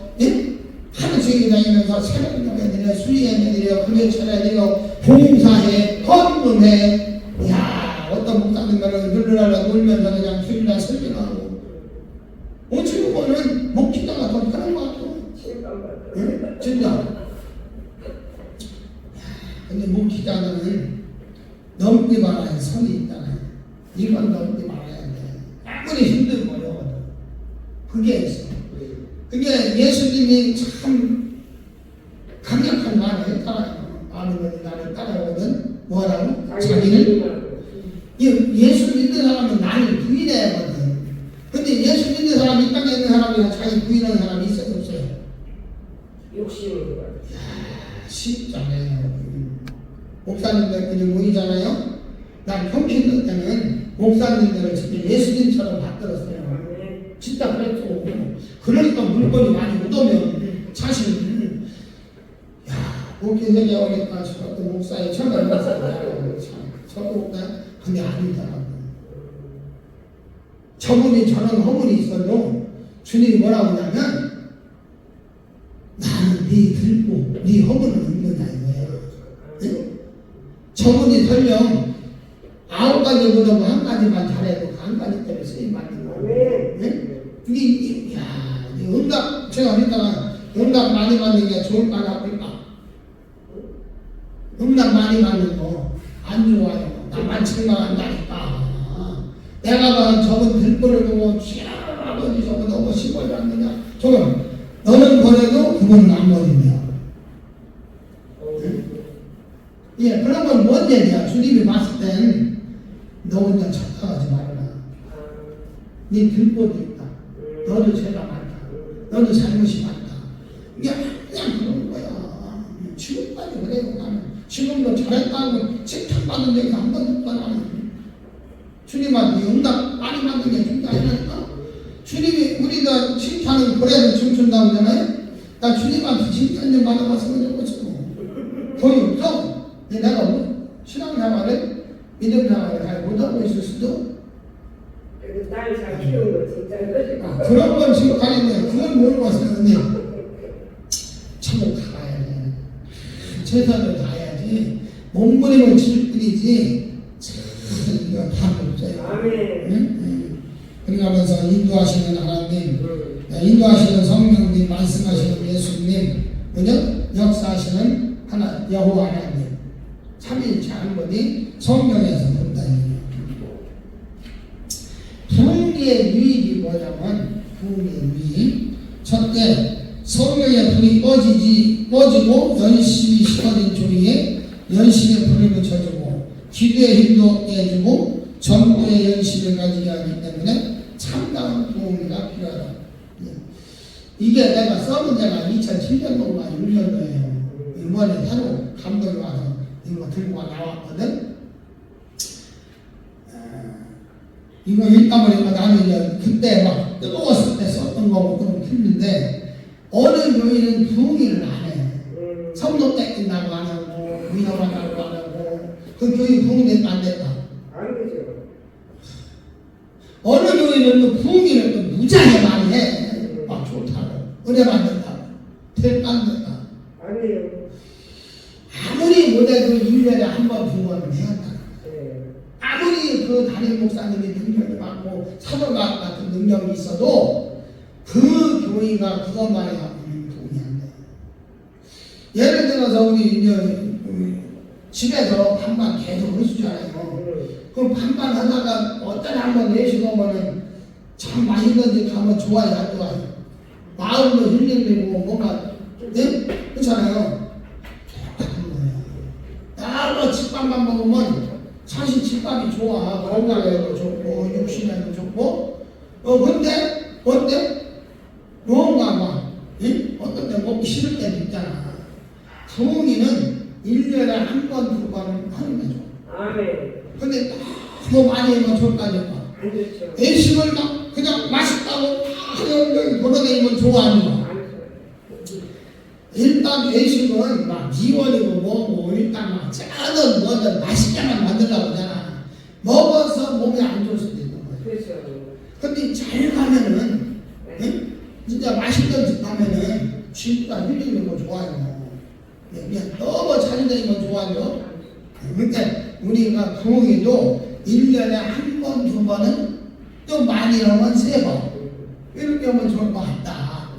하루 종일 다니면서 새벽녘에 내려 수리에 내려 금요 차례 내려 봉사해 헌금해. 야, 어떤 목사님들은 늘르랄라 놀면서 그냥 주일날 설교하고 어찌 보면은 목회자가 더 편한 것 같아요. 응? 진짜. 근데 목회자는 넘지 말아야 선이 있잖아요. 이건 넘지 말아야 돼. 아무리 힘들고 어려워도 그게 있어. 그게 예수님이 참 강력한 말을 했잖아요. 아무리 나를 따라오거든 뭐라고? 자기를 예수 믿는 사람은 나를 부인해야 하거든. 근데 예수 믿는 사람 이 땅에 있는 사람이랑 자기 부인하는 사람이 있어요 없어요? 욕심을 쉽지 않아요. 목사님들끼리 모이잖아요. 난 형편들 때는 목사님들을 진짜 예수님처럼 받들었어요. 진짜 그랬죠. 그러니까 물건이 많이 묻으면 사실 목회생에 오니까 저도 목사에 처음 봤어요. 저도 목사 근데 아니더라고요. 저분이 저런 허물이 있어도 주님이 뭐라고 하냐면 나는 네 들고 네 허물을 읊는다 이거예요. 네? 저분이 설령 9가지 보다고 1가지만 잘해도 그 1가지 때문에 쓰임 받는 거예요. 네? 이게 응답 제가 그랬다가 응답 많이 받는 게 좋을까 나쁠까? 응답 많이 받는 거 안 좋아요. 나만 책망한다니까. 내가 봐 저분 들보를 보고 아버지 저분 너무 시골이 않느냐. 저분 너는 버려도 그분은 안 버린다. 예, 그런 건 뭔 얘기야? 주님이 봤을 땐 너 혼자 착각하지 말라. 네 들보도 있다. 너도 죄가 많다. 너도 잘못이 많다. 이게 그냥 그런 거야. 지금까지 그래요. 나는 지금도 잘했다고 칭찬받은 적이 한 번도 없잖아. 주님한테 응답 많이 받는 게 중요하니까. 주님이 우리가 칭찬은 그래도 춤춘다고 하잖아요. 나 주님한테 칭찬 좀 받아봤으면 좋겠어. 거의 없어. 내가 뭐 신앙생활을 믿음생활을 잘 못하고 있을 수도. 그래도 딸잘 키우는 거 진짜 그런 건 지금까지는 그걸 모르겠었는데 참고 가야 돼. 최선을 다해야지. 몸부림을 칠 뿐이지 참 이거 다 없어요. 아멘. 응? 그러면서 인도하시는 하나님, 인도하시는 성령님, 말씀하시는 예수님, 그죠? 역사하시는 하나 여호와 하나님, 삼일체 한 분이 성령에서 본다. 부흥의 유익이 뭐냐면, 부흥의 유익. 첫째, 성령의 불이 꺼지고 열심히 식어진 종이에 열심히 불을 붙여주고 기도의 힘도 얻게 해주고 전도의 열심을 가지게 하기 때문에 참다운 부흥이가 필요하다. 이게 내가 써본 데가 2007년도가 6년도예요. 이번에 새로 감독이 와서 이거 들고 나왔거든. 이거 읽다 보니까 나는 이제 그때 막 뜨거웠을 때 썼던 거고 좀 틀린데 어느 교회는 부흥일을 안 해. 성도 뺏긴다고 안 하고 위험하다고 안 하고 그 교회 부흥됐다 안 됐다. 안 되죠. 어느 교회는 또 부흥일을 또 무지하게 많이 해. 막 좋다고 은혜 받는다고 될까 안 될까. 아니에요. 아무리 못해도 1년에 한 번, 두 번은 해야 한다. 네. 아무리 그 담임 목사님이 능력이 많고 사도가 같은 능력이 있어도 그 교회가 그것만 해갖고는 도움이 안 돼. 예를 들어서 우리 이제 집에서 반반 계속 해주잖아요. 그럼 반반 하다가 어떤 한번 내쉬고 오면은 참 맛있는 데 가면 좋아요, 안 좋아요? 마음도 힐링되고 뭔가, 네? 그렇잖아요. 똑같은 거예요. 나로 집밥만 먹으면 사실 집밥이 좋아. 건강에도 좋고 육신에도 좋고. 근데 어때? 뭔가 막 어떤 때 먹기 싫을 때도 있잖아. 부흥이는 1년에 한 번, 두 번 하는 거죠. 아멘. 근데 너무 많이 하면 좋다니까. 안 좋죠. 애식을 막 그냥 맛있다고 하는 돌아다니면 좋아하는 거. 안 좋아요. 일단 외식은 막 미원이고 뭐고 일단 막 짜든 뭐든 맛있게만 만들려고 하잖아. 먹어서 몸에 안 좋을 수도 있는 거야. 그렇죠. 근데 잘 가면은 진짜 맛있는 집 가면은 진짜 힐링되고 좋아요. 그냥 너무 잘 되면 좋아요. 그러니까 우리가 부흥이도 1년에 한 번, 두 번은 또 많이 하면 세 번 이렇게 하면 좋을 것 같다.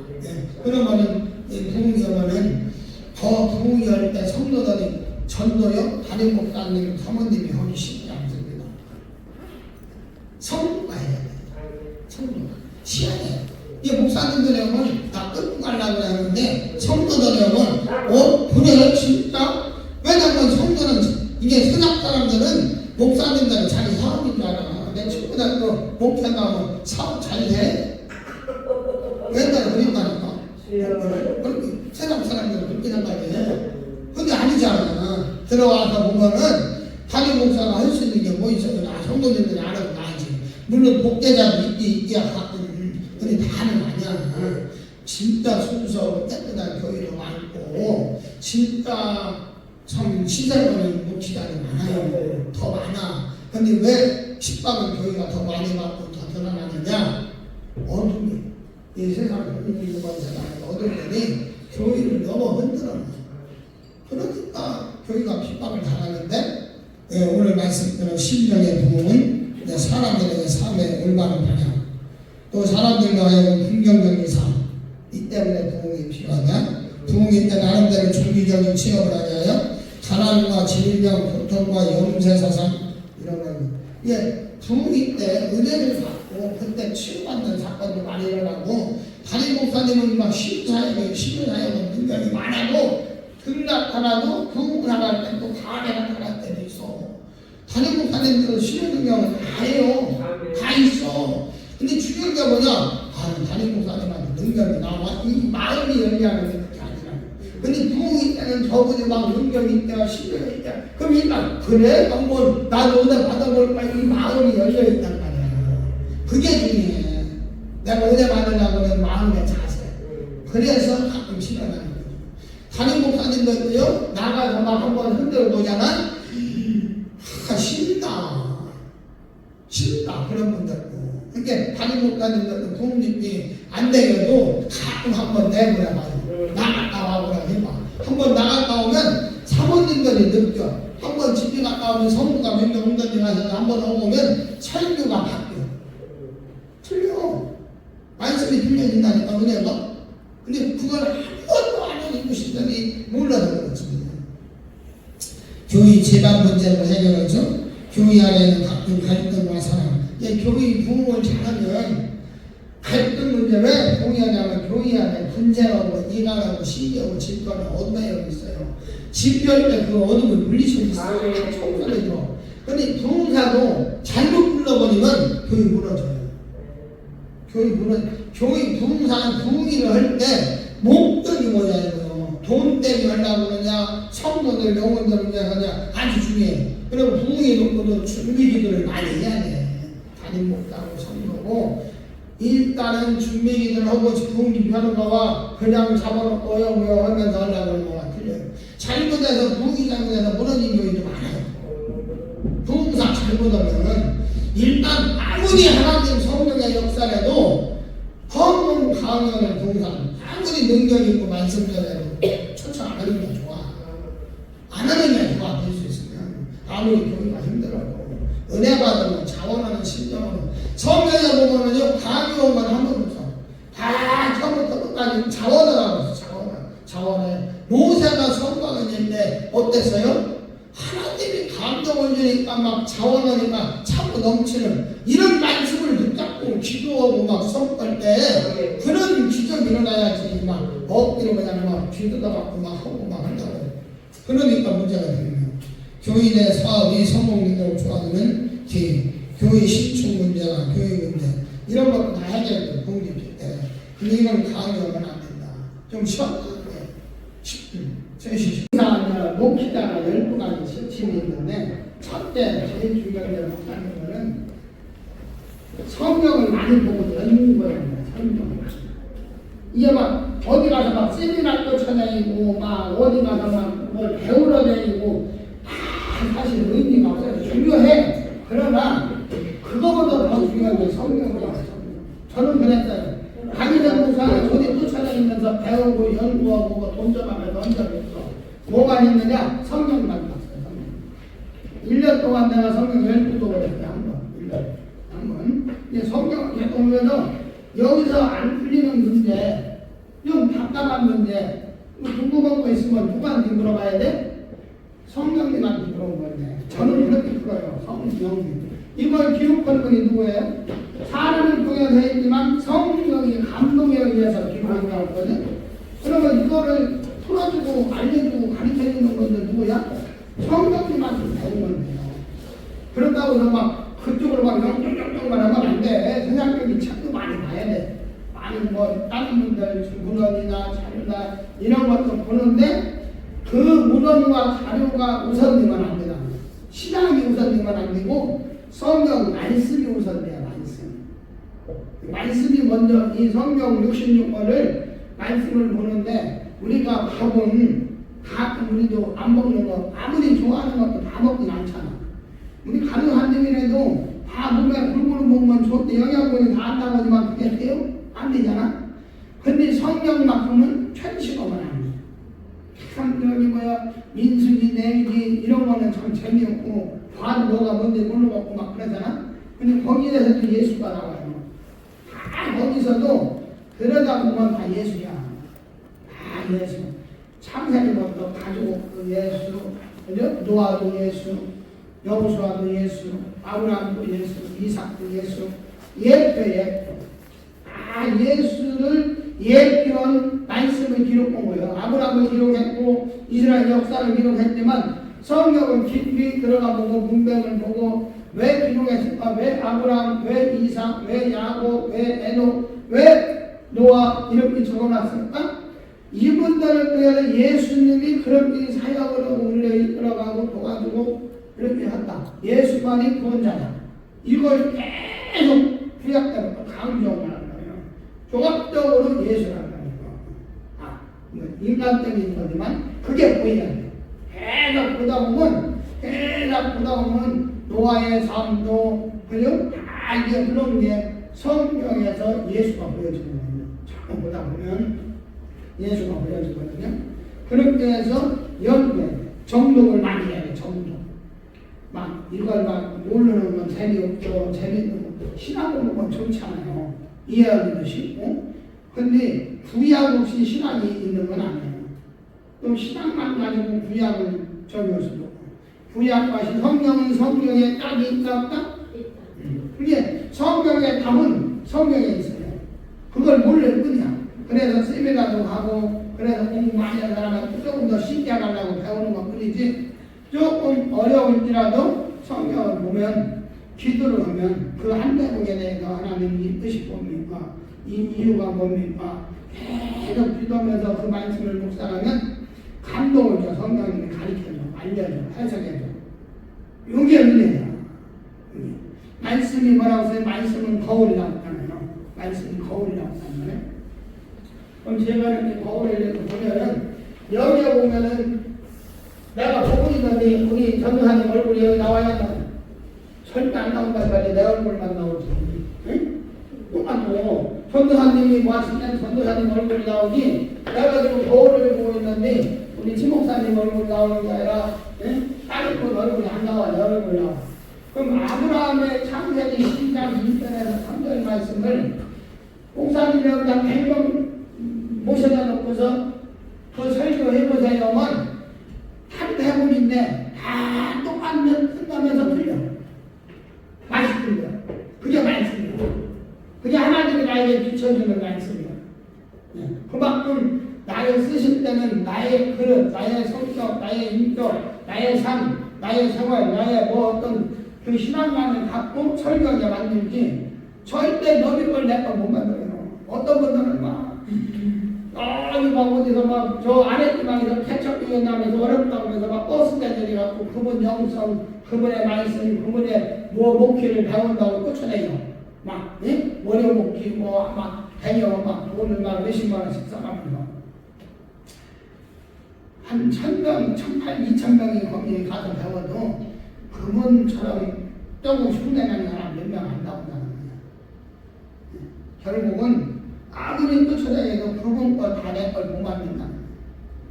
그러면은 부흥이 하면은 더 부흥이 할 때 성도들이 전도요 담임 목사님 사모님이 하기 쉽지 않습니다. 성도가 해야 돼. 성도가 시간에 이 목사님들이 하면 다 끌고 가려고 하는데 성도들이 하면 그래 진짜. 왜냐면 성도는 이게 선악 사람들은 목사님들은 자기 사업인 줄 알아. 내 친구들도 목회하면 사업 잘 해. 맨날 그랬다니까. 그렇게 세상 사람들은 그렇게 생각해. 근데 아니잖아. 들어와서 보면은 담임 목사가 할 수 있는 게 뭐 있어도 나 성도님들이 알아도 나지. 물론 목회자도 있기야 가끔. 근데 다는 아니야. 진짜 순수하고 깨끗한 교회도 많고 진짜 참 시설하는 목회자도 많아요. 더 많아. 근데 왜 십박은 교회가 더 많이 받고 더 드러나느냐? 어둠이 이 세상을 흔들리는 세상에 어둠들이 교회를 너무 흔들어. 그러니까 교회가 핍박을 당하는데 오늘 말씀드린 심령의 부흥은 사람들에게 삶의 올바른 방향 또 사람들과 하여금 긍정적인 삶 이 때문에 부흥이 필요하다. 부흥이 때 나름대로 종교적인 취업을 하여 가난과 질병, 고통과 영세사상 이런 건 부흥이 때 은혜를 받고 그때 치유받는 사건도 많이 일어나고 담임 목사님은 막 신사역은 능력이 많아도 등락하나도 부흥을 나갈 때 또 가게 나갈 때도 있어. 담임 목사님들은 신의 능력은 다 해요. 다 있어. 근데 중요한 게 뭐냐? 담임 목사님한테 능력이 나와. 이 마음이 열리하는 게 그렇게 아니라. 근데 부흥이 때는 있는 저분이 막 능력이 있다, 신경이 있다. 그럼 일단, 그래? 한번 나도 은혜 받아볼까? 이 마음이 열려있단 말이야. 그게 중요해. 내가 은혜 받으려고 하는 마음의 자세. 그래서 가끔 실현하는 거죠. 담임 목사님들도요, 나가서 막 한번 흔들어 보잖아? 싫다. 그런 분들도. 그러니까 담임 목사님들도 부모님이 안 되려도 가끔 한번 내보내봐요. 나갔다 와보라 해봐. 한번 나갔다 오면 사모님들이 느껴. 한번 집에 갔다 오면 성부가 몇 명 온다든지 가서 한번 오면 설교가 바뀌어. 틀려. 말씀이 틀려진다니까, 은혜가. 근데 그걸 한 번도 안 해주고 싶더니 몰라서 그렇지. 교회 재반 문제로 해결하죠. 교회 안에는 가끔 갈등과 사랑. 교회 부흥을 잘하면 갈등 문제 왜 동의하냐면 교회 안에 분쟁하고 이간하고 시기하고 질투하고 어둠이 있어요. 집회할 때 그 어둠을 물리쳐 있어요. 청소해줘. 근데 부흥사도 잘못 불러버리면 교회 무너져요. 교회 부흥사는 부흥일을 할 때 목적이 뭐냐 이거요. 돈 때문에 하려고 그러냐, 성도들 영혼들을 위해서 하냐, 아주 중요해. 그리고 부흥이 놓고도 준비 기도를 많이 해야 돼. 담임 목사하고 성도고 일단은 준비 기도를 하고 부흥 기도하는 거와 그냥 잡아놓고 어여어여 하면서 하려고 하는 거와 틀려요. 잘못해서 부흥이 잘못해서 무너진 교회도 많아요. 부흥사 잘못하면 일단 아무리 하나님 성령의 역사라도 헌금 강연을 동상 아무리 능력이 있고 말씀전에도 초청 안 하는 게 좋아. 안 하는 게 좋아. 될 수 있으면 아무리 교회가 힘들어도 은혜 받으면 자원하는 심정으로 성경에 보면은요 강의 온건 한 번도 없어. 다 처음부터 끝까지 자원을 하고 있어. 자원을 모세가 성곽을 낼때 어땠어요? 하나님이 감동을 주니까 막 자원하니까 차고 넘치는 이런 말씀을 붙잡고 기도하고 막 성갈 때 그런 기적이 일어나야지 막 억지로 그냥 막 뒤뜯어 갖고 막 하고 막 한다고. 그러니까 문제가 되는 거예요. 교회 내 사업이 성공률을 좋아하는 교회 신축 문제나 교회 문제 이런 것도 다 해결돼요. 공립 때. 근데 이건 강요하면 안 된다. 좀 쉬었다. 목회자가 12가지 실침이 있는데 첫째 제일 중요한 걸 하는 거는 성경을 많이 보고 연구해요. 성경을 이게 막 어디 가서 막 세미나도 쳐다니고 막 어디 가서 막 뭘 배우러 다니고 사실 의미가 없어서 중요해. 그러나 그거보다 더 중요한 게 성경이에요. 저는 그랬어요. 강의장 목사는 어디 쫓아다니면서 배우고 연구하고 돈 좀 하면 던져줬어. 뭐가 있느냐? 성경만 봤어요. 성경. 1년 동안 내가 성경 12독을 했어요. 한 번. 이제 성경 보면서 여기서 안 풀리는 문제, 좀 답답한 문제, 궁금한 거 있으면 누구한테 물어봐야 돼? 성경님한테 물어보면 돼. 저는 그렇게 풀어요. 성경. 이걸 기록하는 분이 누구예요? 사람을 통해서 했지만 성경이 감동에 의해서 기록한 거거든. 그러면 이거를 풀어주고 알려주고 가르쳐주는 건데 누구야? 성경님한테 배우면 돼요. 그렇다고 해서 막 그쪽으로 막 영적만 하면 안 돼. 성경이 책도 많이 봐야 돼. 많은 뭐 다른 분들 문헌이나 자료나 이런 것도 보는데 그 문헌과 자료가 우선되면 안 된다. 신앙이 우선되면 안 되고 성경 말씀이 우선돼야 말씀이 먼저 이 성경 66권을 말씀을 보는데 우리가 밥은 가끔 우리도 안 먹는 거 아무리 좋아하는 것도 다 먹진 않잖아. 우리 가능 한 점이라도 다 몸에 골고루 먹으면 좋대. 영양분이 다 안 나오지만 그게 돼요? 안 되잖아. 근데 성경만큼은 편식하면 안 돼. 참 여기 뭐야 민수기 내기 이런 거는 참 재미없고 봐도 뭐가 뭔지 모르겠고 막 그러잖아. 근데 거기에서도 예수가 나와요. 다 거기서도 들여다보면 다 예수야. 다 예수. 창세기부터 가지고 예수, 그죠? 노아도 예수, 여호수아도 예수, 아브라함도 예수, 이삭도 예수, 예표. 다 예수를 예표한 말씀을 기록한 거예요. 아브라함을 기록했고 이스라엘 역사를 기록했지만 성경은 깊이 들어가 보고 문맥을 보고 왜 기록했을까? 왜 아브라함, 왜 이삭, 왜 야곱, 왜 에녹, 왜 노아 이렇게 적어놨을까? 이분들을 통해서 예수님이 그렇게 사역으로 우리를 이끌어가고 도와주고 이렇게 한다. 예수만이 구원자다. 이걸 계속 구약대로 강조하는 거예요. 종합적으로 예수라는 거예요. 인간적인 거지만 그게 보여야 돼요. 계속 보다 보면 노아의 삶도 그리고 다 이게 그런 게 성경에서 예수가 보여지거든요. 자꾸 보다 보면 예수가 보여지거든요. 그렇게 해서 연구해. 정독을 많이 해야 돼. 정독. 막 이걸 막 모르는 건 재미없죠. 재밌는 거. 신학 보는 건 좋잖아요. 이해하기도 쉽고. 근데 구약 없이 신학이 있는 건 아니에요. 또 신학만 가지고 구약을 적을 수도 없고. 구약과 성경은 성경에 딱이 있다 없다? 그게 성경의 답은 성경에 있어요. 그걸 모를 뿐이야. 그래서 세미나도 가고 그래서 공부 많이 하는 사람은 조금 더 쉽게 하려고 배우는 것 뿐이지 조금 어려울지라도 성경을 보면 기도를 하면 그 한 대목에 대해서 하나님이 뜻이 뭡니까? 이 이유가 뭡니까? 계속 기도하면서 그 말씀을 묵상하면 감동을 줘. 성경님이 가르쳐줘. 알려줘. 해석해줘. 이게 은혜야. 말씀이 뭐라고 써요? 말씀은 거울이라고 하잖아요. 말씀이 거울이라고 하잖아요. 그럼 제가 이렇게 거울을 이렇게 보면은 여기에 보면은 내가 보고 있는데 우리 전도사님 얼굴이 여기 나와야 한다. 절대 안 나온단 말이야. 내 얼굴만 나오지. 응? 똑같고 전도사님이 왔을 땐 전도사님 얼굴이 나오지 내가 지금 거울을 보고 있는데 우리 지목사님 얼굴이 나오는 게 아니라 다른 분 얼굴이 안 나와. 내 얼굴이 나와. 그럼 아브라함의 창세기 12장 2절에서 3절 말씀을 목사님이 그냥 100명 모셔다 놓고서 그 설교해보세요만 한 대본인데 다 똑같다면서 틀려. 맛있습니다. 그게 말씀이야. 그게 하나님이 나에게 비춰주는 말씀이야. 그만큼 나를 쓰실 때는 나의 그릇, 나의 성격, 나의 인격, 나의 삶, 나의 생활, 나의 뭐 어떤 그 신앙만을 갖고 설교하게 만들지 절대 너희 걸 내 거 못 만들어요. 어떤 분들은 막 여기 막 어디서 막 저 아랫지방에서 개척교회 나면서 어렵다고 해서 막 버스 대들이 갖고 그분 영성, 그분의 말씀, 그분의 뭐 목회를 배운다고 쫓아내요. 막 월요 목회 뭐막 대여 막 돈을 막 몇십만 원씩 써가면서 한 1000명, 2,000명이 거기에 가서 배워도 그분처럼 조금 흉내나는 사람 몇 명 안 나온다는 거예요. 결국은 아무리 쫓아다녀도 그분 거 다 내 걸 못 만든다.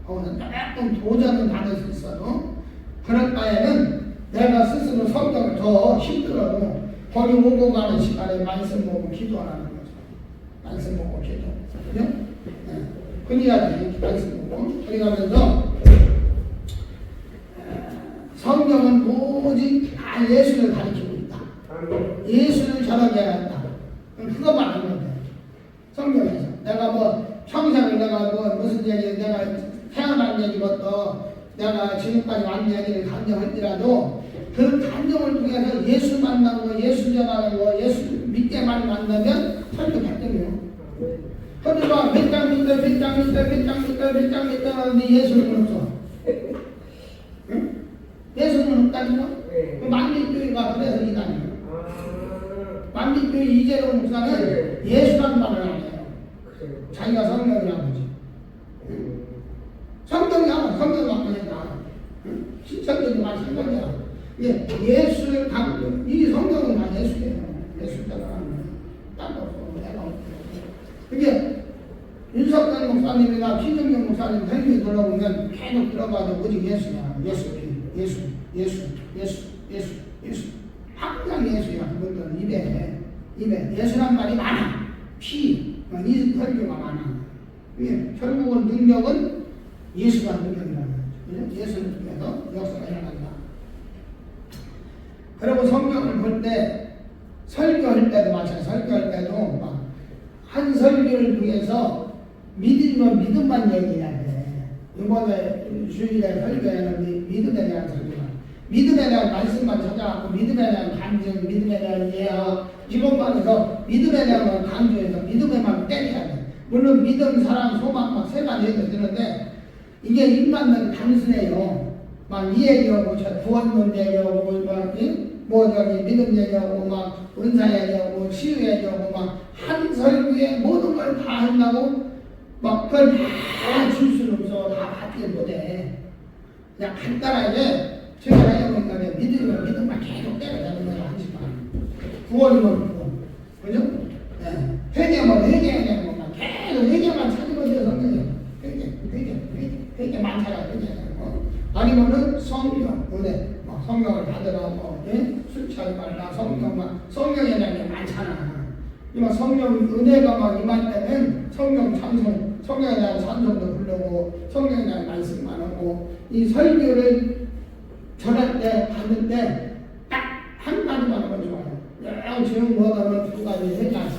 거기서 조금 도전은 받을 수 있어도 그럴 바에는 내가 스스로 성경을 더 힘들어도 거기 오고 가는 시간에 말씀 보고 기도하라는 거죠. 말씀 보고 기도. 그죠? 그래야지 말씀 보고. 그래 가면서 성경은 오직 다 예수를 가르치고 있다. 예수를 전하게 한다. 그것만 하면 돼. 성경에서. 내가 뭐 평생을 내가 뭐 무슨 얘기 내가 태어난 얘기부터 내가 지금까지 완 얘기를 간증할지라도 그 간증을 통해서 예수 만나고 예수 전하는 거 예수 믿게만 만나면 설교 100점이요. 근데 막 몇 장 믿다 하는데 예수는 없어. 응? 예수는 없다니까? 그 만민교회가 그래서 이다니요. 만민교회 이재로 목사는 예수라는 말을 안 해요. 자기가 성령이라고 하지. 성령이야. 성령 갖고 했다. 신천적인 말 성령이야. 예수를 갖고 이 성령은 다 예수예요. 예수 따라가는 거예요. 딴 없어. 내가 없어. 그게 윤석열 목사님이나 신정경 목사님 설교 들어보면 계속 들어봐도 오직 예수야. 예수. 항상 예수야. 그분들은 입에 예수란 말이 많아. 이 설교가 많아. 이게 결국은 능력은 예수가 능력이라는 거죠. 예수를 통해서 역사가 일어난다. 그리고 성경을 볼 때 설교할 때도 마찬가지. 설교할 때도 막 한 설교를 통해서 믿음은 믿음만 얘기해야 돼. 이번에 주일에 설교했는데 믿음에 대한 설교가 믿음에 대한 말씀만 찾아갖고 믿음에 대한 간증, 믿음에 대한 예화 이것만 해서 믿음에 대한 걸 강조해서 믿음에만 때려야 돼. 물론 믿음, 사랑, 소망 막 세 가지 해도 되는데 이게 인간은 단순해요. 막 이 얘기하고 저 구원론 얘기하고 뭐 저기 믿음 얘기하고 막 은사 얘기하고 치유 얘기하고 막 한 설교에 모든 걸 다 한다고 막 그걸 다 줄 수는 없어. 다 받지 못해. 그냥 간단하게 제가 해보니까 믿음이면 믿음만 계속 때려가는 거야. 한 시간. 구원이면 구원. 그죠? 네. 회개면 회개하는 것만 계속 회개만 찾으면 돼요. 성경이요. 회개만 찾아 회개하는 거. 아니면은 성령, 은혜. 막 성령을 받으라, 뭐, 예? 술 취하지 말라, 성령만. 성령이라는 게 많잖아. 이만 성령 은혜가 막 임할 때는 성령 찬송, 성령에 대한 찬송도 부르고 성령에 대한 말씀만 하고 이 설교를 전할 때 받을 때 딱 한 가지만 하면 좋아요. 여러 지금 뭐하면 두 가지, 세 가지.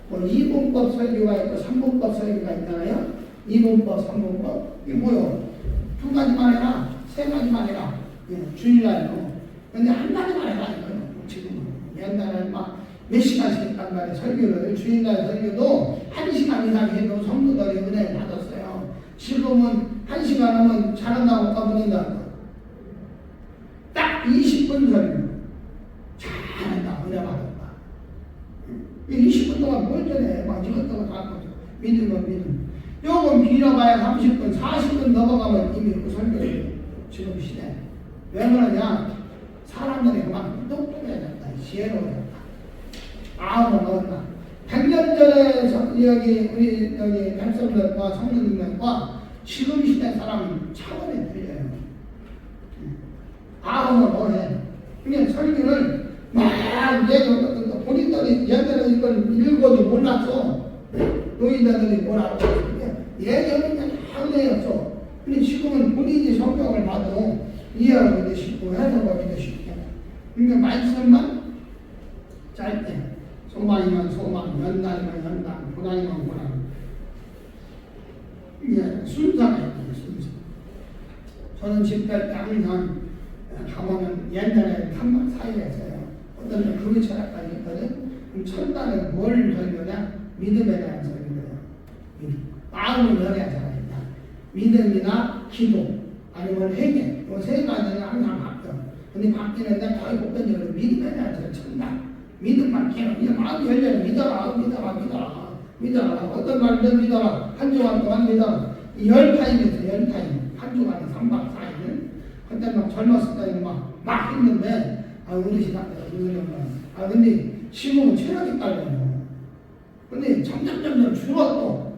뭐 이분법 설교가 있고 삼분법 설교가 있잖아요. 이분법, 삼분법 이게 뭐요? 두 가지만 해라, 세 가지만 해라. 예, 주일날요. 근데 한 가지만 해라 이거요. 지금 옛날에 막 몇 시간씩 했단 말이에요. 설교를. 주일날 설교도 1시간 이상 해도 성도들이 은혜를 받았어요. 지금은 1시간 하면 잘한다고 까부는다. 딱 20분 설교. 잘한다. 은혜 받았다. 20분 동안 뭘 전해. 막 이것저것 다 하고 믿으면 믿음. 요건 빌어봐야 30분, 40분 넘어가면 이미 그 설교예요. 지금 시대. 왜 그러냐? 사람들이 그만 똑똑해졌다. 지혜로워졌다. 마음을 먹었다. 100년 전에 여기 우리 여기 백성들과 성도님들과 지금 시대 사람은 차원이 틀려요. 마음을 먹어야 그냥 설교를 막 내가 본인들이 옛날에 이걸 읽어도 몰랐어. 노인들이 뭐라고 예전에 그냥 은혜였어. 근데 지금은 본인이 성경을 봐도 이해하기도 쉽고 해석하기도 쉽고. 그러니까 말씀만 짧게. 소망이면 소망, 연단이면 연단, 고난이면 고난. 이게 순서가 있어요, 순서. 저는 집회 때 항상 가보면 옛날에 3박 4일 했어요. 어떤 때 그게 철학까지 했거든. 그럼 첫날은 뭘 설교냐? 믿음에 대한 설교예요. 마음을 열어야 잘하겠다. 믿음이나 기도, 아니면 회개. 이 세 가지는 항상 바뀌어. 근데 바뀌는데 거의 보편적으로 믿음에 대한 설교, 첫날. 믿음만 계속 이제 마음이 열려요. 믿어라. 어떤 말들 믿어라. 한 주간 동안 믿어라. 10타임에서 10타임. 한 주간에 3박 4일은. 그때 막 젊었을 때는 막 했는데, 어르신 같다. 근데 지금은 체력이 딸려요. 근데 점점 줄어.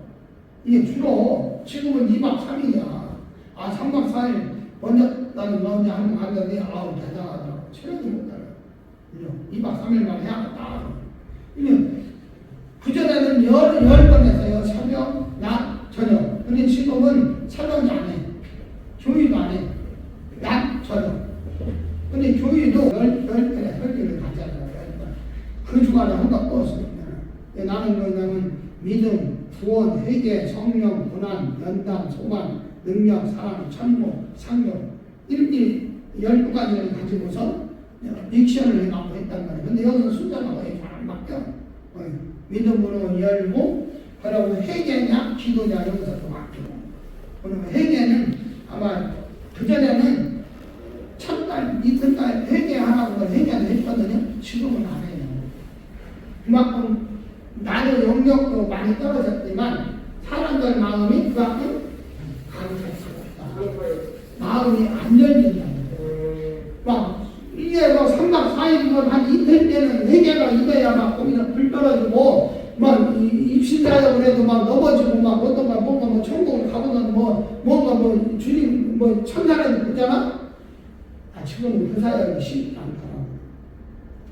이게 줄어. 지금은 2박 3일이야. 3박 4일 먼저 나는 먼저 한번 갔는데, 대단하더라고. 체력이 못 따라. 2박 3일 만에 해야겠다. 그전에는 열 번 했어요. 새벽, 낮, 저녁. 근데 지금은 새벽이 안 해. 교의도 안 해. 낮, 저녁. 근데 교의도 열 번에 설교를 가잖아요. 그 주간에 한번 껐습니다. 나는 뭐냐면 믿음, 구원, 회개, 성령, 고난, 연단, 소망, 능력, 사랑, 천국, 상용. 이렇게 12가지를 가지고서 딕션을 해갖고 했단 말이에요. 근데 여기서 순서가 거의 잘 안 바뀌어. 믿음으로 열고, 그리고 회개냐, 기도냐, 여기서 또 바뀌고. 그러면 회개는 아마 그전에는 첫달, 이튿달 회개하라고 회개를 했거든요. 지금은 안 해요. 그만큼 나는 영역도 많이 떨어졌지만 사람들 마음이 그만큼 강해졌다. 마음이 안 열린다. 이게 3박 4일이면 한 이틀 때는 회개가 이거야 거기서 불 떨어지고 입신자라고 그래도 넘어지고 뭔가 천국을 가보는 뭔가 주님 천사라도 보잖아. 지금은 그 사역이 쉽지 않더라고.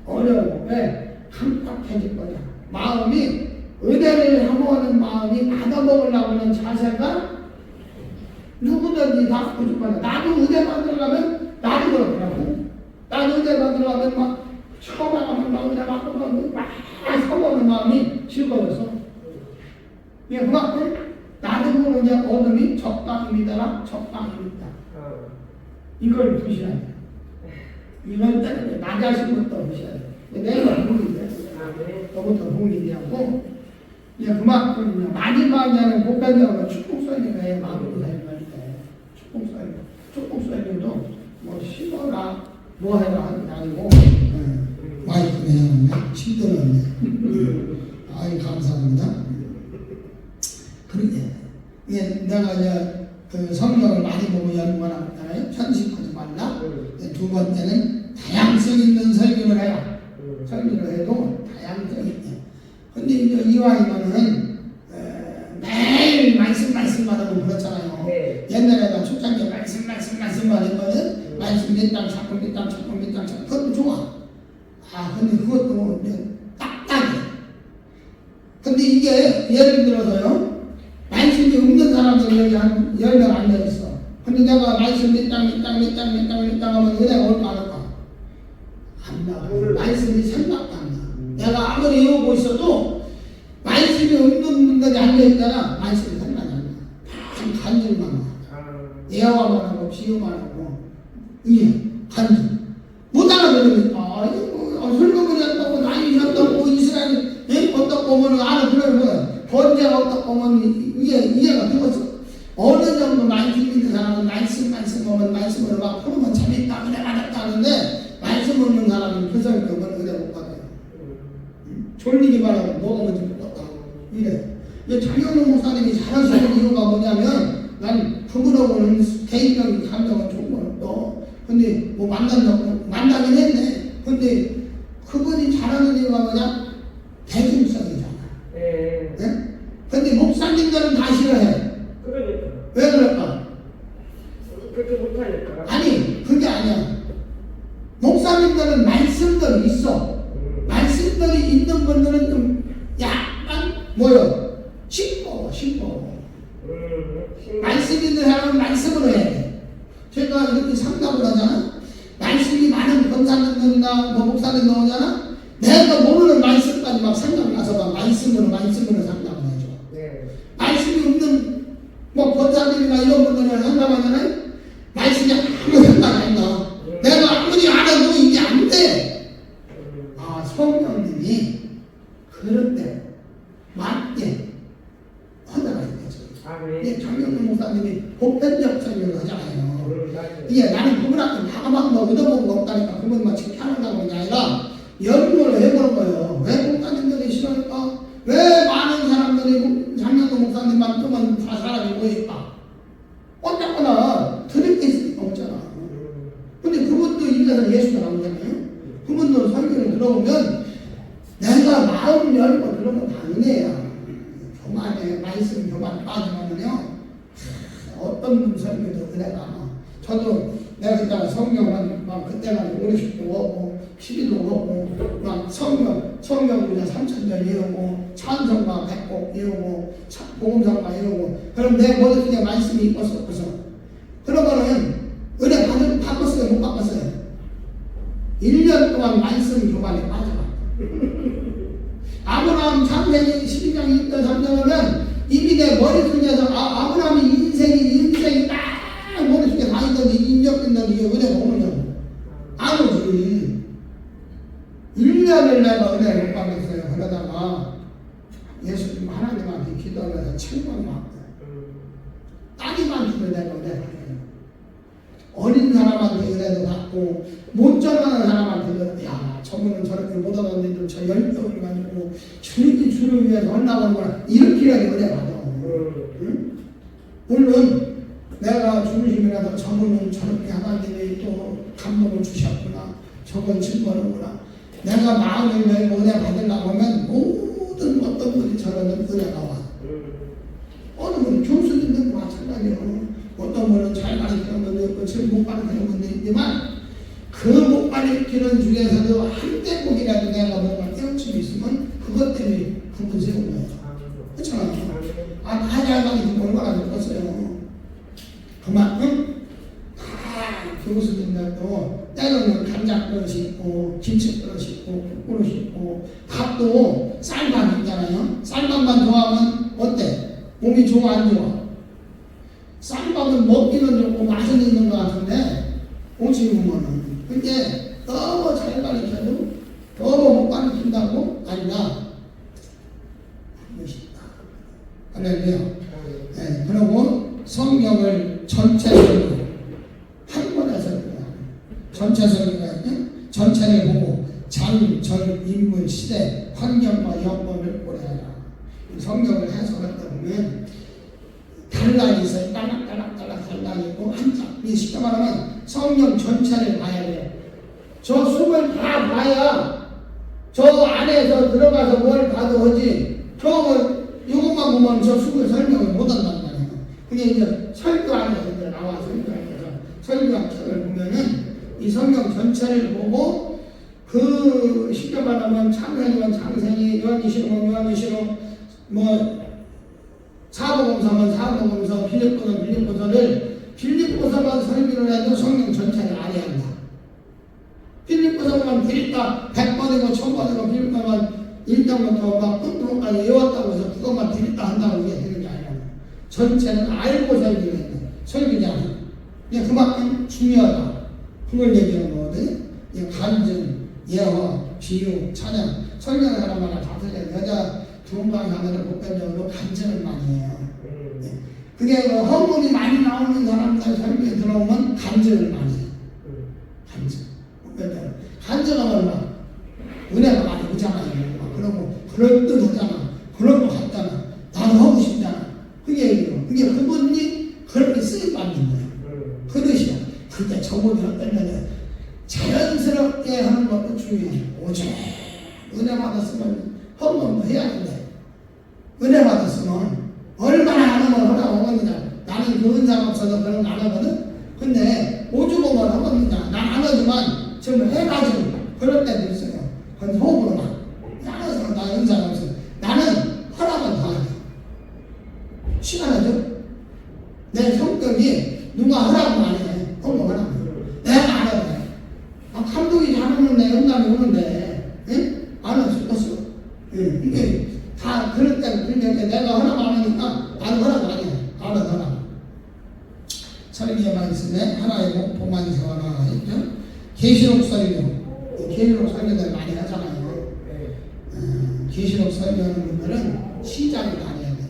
어려워. 왜? 강팍해질 거냐. 마음이 은혜를 하모하는 마음이 받아먹으려고 하는 자세가 누구든지 다 부족하다. 나도 은혜 받으려면 나도 그렇더라고. 나도 은혜 받으려면 처음 하면 은혜 받으면 사모하는 마음이 즐거워서. 그만큼 나도 이제 어둠이 적당입니다. 적당입니다. 이걸 보셔야 돼. 이건 나 자신부터 보셔야 돼. 내가 공인데 너부터 공인이라고. 이제 그만큼 마지막에는 보편적으로 축복설교회 마무리 설교할 때 축복설교도 뭐 심어라 뭐 해라 하는 게 아니고 마이크 그냥 힘들었네. 아이 감사합니다. 그러게 이게 내가 이제 그 성경을 많이 보고 연구하잖아요. 편식하지 말라. 두 번째는 다양성 있는 설교를 해라. 설교를 해도 다양성 있게. 근데 이제 이왕이면은 매일 말씀 받으면 그렇잖아요. 네. 옛날에는 초창기 말씀 받으면은 말씀 몇 장 찾고 몇 장 찾고 몇 장 찾고 그것도 좋아. 근데 그것도 이제 딱딱해. 근데 이게 예를 들어서요. 말씀이 없는 사람들이 여기 한 10명 앉아있어. 근데 내가 말씀 몇 장 하면 은혜가 올까 안 올까? 안 나. 말씀이 생각도 안 나. 내가 아무리 외우고 있어도 말씀이 없는 분들이 앉아있잖아. 말씀이 생각이 안 나. 참 간질만 와. 예화만 하고 비유만 하고 이게 간질. 못 알아들으니까 설교를 한다고 나이 한다고 이스라엘 어떻게 보면 알아들어요. 번제가 어떻게 보면 이해가 되겠어. 어느 정도 말씀 있는 사람은 말씀 보면 말씀으로 막 풀으면 재밌다 그래 알았다 하는데 말씀 없는 사람은 그 설교는 은혜 못 받아요. 졸리기만 하고 뭐가 뭔지 모르겠다 이래. 장영훈 목사님이 잘하시는 이유가 뭐냐면 난 그분하고는 개인적인 감정은 좋은 건 없어. 근데 뭐 만나긴 했네. 근데 그분이 잘하는 이유가 뭐냐? 대중성이잖아. 네. 네? 근데 목사님들은 다 싫어해. 그러니까. 왜 그럴까? 그렇게 못하니까. 아니 그게 아니야. 목사님들은 말씀들이 있어. 말씀들이 있는 분들은 좀 약간 뭐요? 싱거워. 말씀 있는 사람은 말씀으로 해야 돼. 제가 이렇게 상담을 하잖아. 말씀이 많은 권사님들이나 뭐 목사님 나오잖아. 내가 모르는 말씀까지 막 생각나서 막 말씀으로 상담을 해줘. 네. 말씀이 없는 뭐 권사님이나 이런 분들을 상담하잖아요. 말씀이 아무 생각 안 나. 내가 아무리 알아도 이게 안 돼. 성령님이 그럴 때 맞게 헌화가 있겠죠. 이게 장영훈 목사님이 보편적 설교를 하잖아요. 이게 나는 그분한테 나가만 뭐 얻어본 거 없다니까 그분만 지금 편하다고 하는 게 아니라 연구를 해보는 거예요. 왜 목사님들이 싫어할까? 왜 많은 사람들이 장영훈 목사님만 뜨면 다 사람이 모일까? 어쨌거나 들을 게 있으니까 없잖아. 근데 그분도 입에서 예수가 나오잖아요. 그분도 설교를 들어보면 내가 마음 열고 들으면 다 은혜야. 교만에 말씀 교만에 빠지면요 어떤 분 설교도 은혜가 나. 저도 내가 그때 성경은 막 그때만 50도 오고 12도 오고 막 성경 그냥 3,000절 외우고 찬송가 100곡 외우고 복음성가 외우고 그럼 내 머릿속에 말씀이 있었어. 그러면은 은혜 바꿨어요? 못 바꿨어요? 1년 동안 말씀 교만에 빠져가. 아브라함 창세기 12장 1절 3절은 이미 내 머릿속에서 아브라함의 인생이 딱 머릿속에 다 있는데 입력된다는 이게 은혜가 오느냐고. 안 오지. 1년을 내가 은혜를 못 받았어요. 그러다가 예수님 하나님한테 기도하면서 책망 받고 따기만 주면 내가 은혜 받아요. 어린 사람한테 은혜도 받고 못 전하는 사람한테 야 저분은 저렇게 못 얻었는데 저 열정을 가지고 주를 위해서 한다고 하는구나 이렇게라도 은혜 받아. 응? 물론 내가 중심이라서 저분은 저렇게 하나님이 또 감동을 주셨구나 저건 증거는구나 내가 마음을 열고 은혜 받으려고 하면 모든 어떤 분이 저런 은혜가 와. 어느 분은 교수님들도 마찬가지예요. 어떤 분은 잘 가르치는 분도 있고 지금 못 가르치는 분도 있지만 그 못 가르치는 중에서도 한 대목이라도 내가 뭔가 깨우침이 있으면 그것 때문에 그분 세운 거예요. 그렇잖아요. 다 잘 가르치면 얼마나 좋겠어요. 그만큼 다 교수님들도 때로는 간장 그릇이 있고 김치 그릇이 있고 국 그릇이 있고 밥도 쌀밥 있잖아요. 쌀밥만 좋아하면 어때? 몸이 좋아 안 좋아? 쌀밥은 먹기는 좋고 맛은 있는 것 같은데 오직 보면은 근데 너무 잘 가르쳐도 너무 못 가르친다고 아니라 멋있다. 전체를 보고 장, 절, 인물, 시대, 환경과 영혼을 고려하라. 성경을 해석할 때 보면 단락이 있어요. 딸락딸락 단락이 있고 이 쉽게 말하면 성경 전체를 봐야 돼요. 저 숨을 다 봐야 저 안에서 들어가서 뭘 봐도 하지 이것만 보면 저 숨을 설명을 못한단 말이에요. 그게 이제 설교하면서 이제 나와 설교한 책을 보면은 이 성경 전체를 보고 그 쉽게 말하면 창세기면 창세기, 요한계시록은 요한계시록, 뭐 사복음서면 사복음서, 빌립보서는 빌립보서를 빌립보서만 설교를 해도 성경 전체를 알아야 한다. 빌립보서만 드립다 100번이고 1000번이고 빌립보서만 1장부터 막 끝부분까지 외웠다고 해서 그것만 드립다 한다고 이게 되는 게 아니라 전체는 알고 설교를 해야 돼. 설교잖아. 그만큼 중요하다. 그걸 얘기하는 거거든. 간증, 예화, 비유, 찬양, 설명을 하는 말은 다 틀려요. 여자 두음방하면은 보편적으로 간증을 많이 해요. 그게 뭐 허물이 많이 나오는 사람들 설교에 들어오면 간증을 많이 해요. 간증. 보편적으로. 간증하면 막 은혜가 많이 오잖아요. 막 그러고 그럴듯하잖아. 그럴 것 같잖아. 나도 하고 싶잖아. 그게 그분이 그렇게 쓰임받는 거예요. 그 뜻이야. 그때 저분이 어떠냐면 자연스럽게 하는 것도 중요해. 오직 은혜 받았으면 헌금도 해야 되는데 은혜 받았으면 얼마나 안 하면 하라고 하거든요. 나는 그 은사가 없어서 그런 거 안 하거든. 근데 오죽하면 하거든요. 난 안 하지만 지금 해가지고 그럴 때도 있어요. 그건 속으로만 나는 나 은사가 없어. 나는 하라면 다 해. 시간하죠. 내 성격이 누가 하라고 안 해. 헌금하라고. 내가 안 해도 돼. 감독이 잘하는데 영감이 오는데 안 할 수 없어. 이게 다 그럴 때는 그러니까 내가 허락 안 하니까 나도 허락 안 해. 알아서 하라. 설교에만 있으면 하나의 목표만 세워놔 했죠. 계시록 설교. 계시록 설교들 많이 하잖아요. 계시록 설교하는 분들은 시작을 많이 해야 돼요.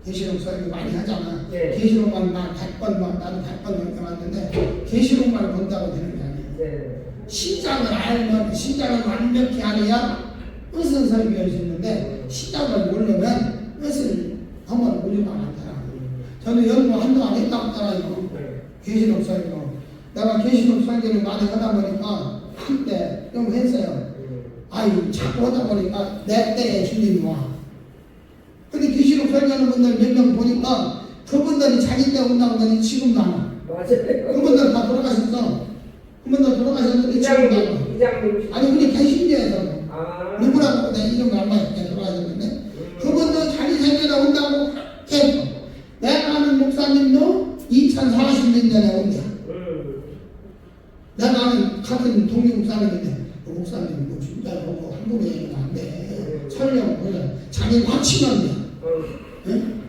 계시록 설교 많이 하잖아. 계시록만 나 100번 나도 100번 넘게 왔는데 계시록만 본다고 되는 게 아니에요. 시작을 알면 시작을 완벽히 알아야 뜻을 설교할 수 있는데 시작을 모르면 뜻을 한번 모르면 안 되더라고요. 저는 연구 한동안 했다고 하더라고요. 계시록 설교. 내가 계시록 설교를 많이 하다 보니까 한때 좀 했어요. 아유 자꾸 하다 보니까 내 때에 주님이 와. 근데 계시록 설교하는 분들 몇 명 보니까 그분들이 자기 때 온다고 하더니 지금도 안 와. 맞아요. 그분들 다 돌아가셨어. 그분들 돌아가셨는데 지금도 안 와. 아니 우리 개신교에서 누구라고 내 이름 안 맞게 돌아가셨는데 그분들 자기 생일에 온다고 했어. 내가 아는 목사님도 2040년대에 온다. 내가 아는 같은 동료 목사님인데 그 목사님 뭐 진짜 보고 한국에 얘기는 안 돼. 설령 그래. 자기 확신한다. 응?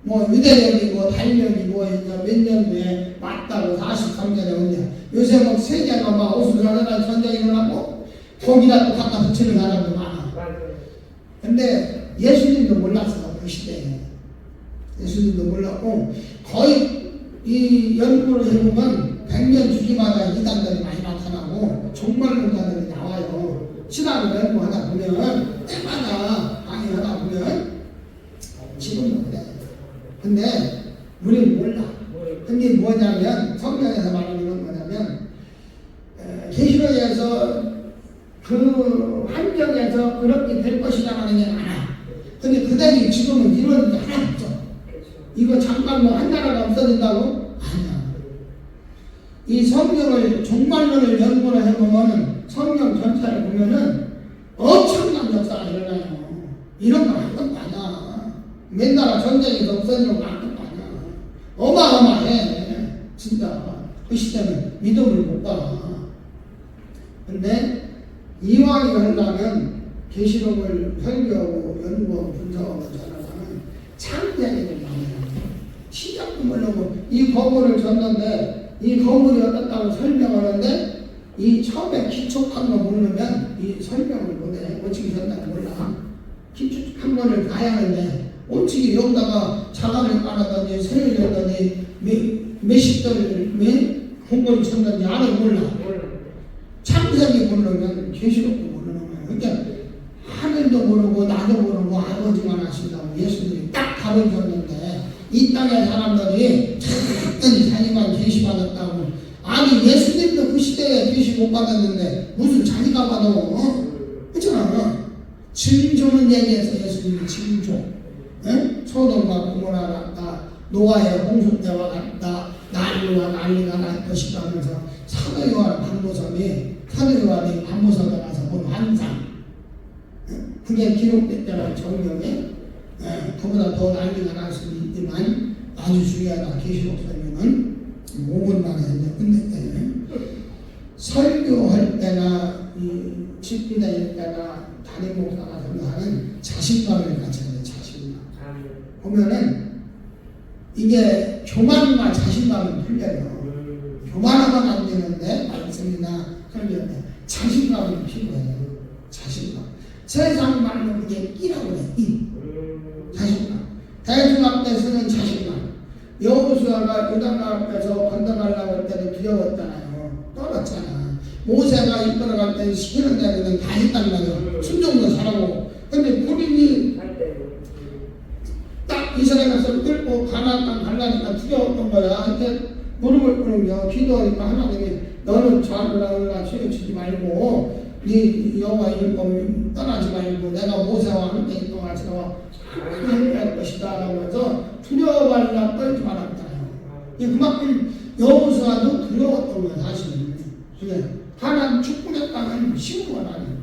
뭐 유대력이고 달력이고 몇년 후에 맞다고 43년에 온다. 요새 뭐 세계가 막 오수살아날 전쟁이 일어나고 독이라도 갖다 붙이는 사람도 많아. 근데 예수님도 몰랐어. 그 시대에. 예수님도 몰랐고 거의 이 연구를 해보면 100년 주기마다 이단들이 많이 나타나고 종말론자들이 나와요. 신학을 연구하다 보면 때마다 강의하다 보면 지금도 그래. 근데 우리는 몰라. 근데 뭐냐면 성경에서 말하는 건 뭐냐면 계시록에서 그 환경에서 그렇게 될 것이다 하는 게 많아. 근데 그들이 지금은 이런 게 하나 없어. 이거 잠깐 뭐 한 나라가 없어진다고? 아니야. 이 성경을 종말론을 연구를 해보면 성경 전체를 보면은 엄청난 역사가 일어나요. 이런 거 한 것도 아니야. 몇 나라 전쟁에서 없어지는 거 한 것도 아니야. 어마어마해. 진짜. 그 시대는 믿음을 못 봐. 근데 이왕이 하려면 계시록을 설교하고 연구하고 분석하고 전하면 창대하게 많이 해요. 시작도 모르고 이 건물을 졌는데 이 건물이 어떻다고 설명하는데 이 처음에 기초한 거 모르면 이 설명을 못해. 어떻게 졌다고 몰라. 기초한 거를 봐야 하는데 어떻게 여기다가 자갈을 깔았더니 새를 열더니 몇십 돌을 공부를 쳤는지 아는 몰라. 몰라. 창세기 모르면 계시록도 모르는 거예요. 그러니까 하늘도 모르고 나도 모르고 아버지만 아신다고 예수님이 딱 답을 줬는데 이 땅의 사람들이 찾더니 자기만 계시받았다고. 아니 예수님도 그 시대에 계시 못 받았는데 무슨 자기가 받아. 그렇잖아. 징조는 얘기해서 예수님이 징조. 소돔과 고모라 같다. 노아의 홍수 때와 같다. 난리와 난리가 날 것이다 하면서 사도 요한 반모섬에 가서 본 환상. 그게 기록됐잖아요. 정경에. 그보다 더 난리가 날 수도 있지만 아주 중요하다. 계시록 설명은 5분 만에 이제 끝냈대요. 설교할 때나 집기다닐 때나 담임 목사가 설교하는 자신감을 가져야 돼요. 자신감. 보면은 이게 교만과 자신감은 틀려요. 교만하면 안 되는데 말씀이나 설교할 때 자신감이 필요해요. 자신감. 세상 말로 그게 끼라고 해. 끼. 자신감. 대중학 때 쓰는 자신감. 여호수아가 요단강 앞에서 건너가려고 할 때도 두려웠잖아요. 떨었잖아. 모세가 이끌어갈 때 시키는 대로는 다 했단 말이에요. 순종도 잘하고. 근데 본인이 딱 이스라엘 가서 끌고 가나안 땅 가려니까 두려웠던 거야. 근데 무릎을 꿇으며 기도하니까 하나님이 너는 좌우라 치우치지 말고 네 여호와 이름 떠나지 말고 내가 모세와 함께 있던 것처럼 함께할 것이다 라면서 두려워하려 떨지 말았잖아요. 그만큼 여호수아도 두려웠던 거야 사실은. 하나님 축복의 땅은 쉬운 건 아니에요.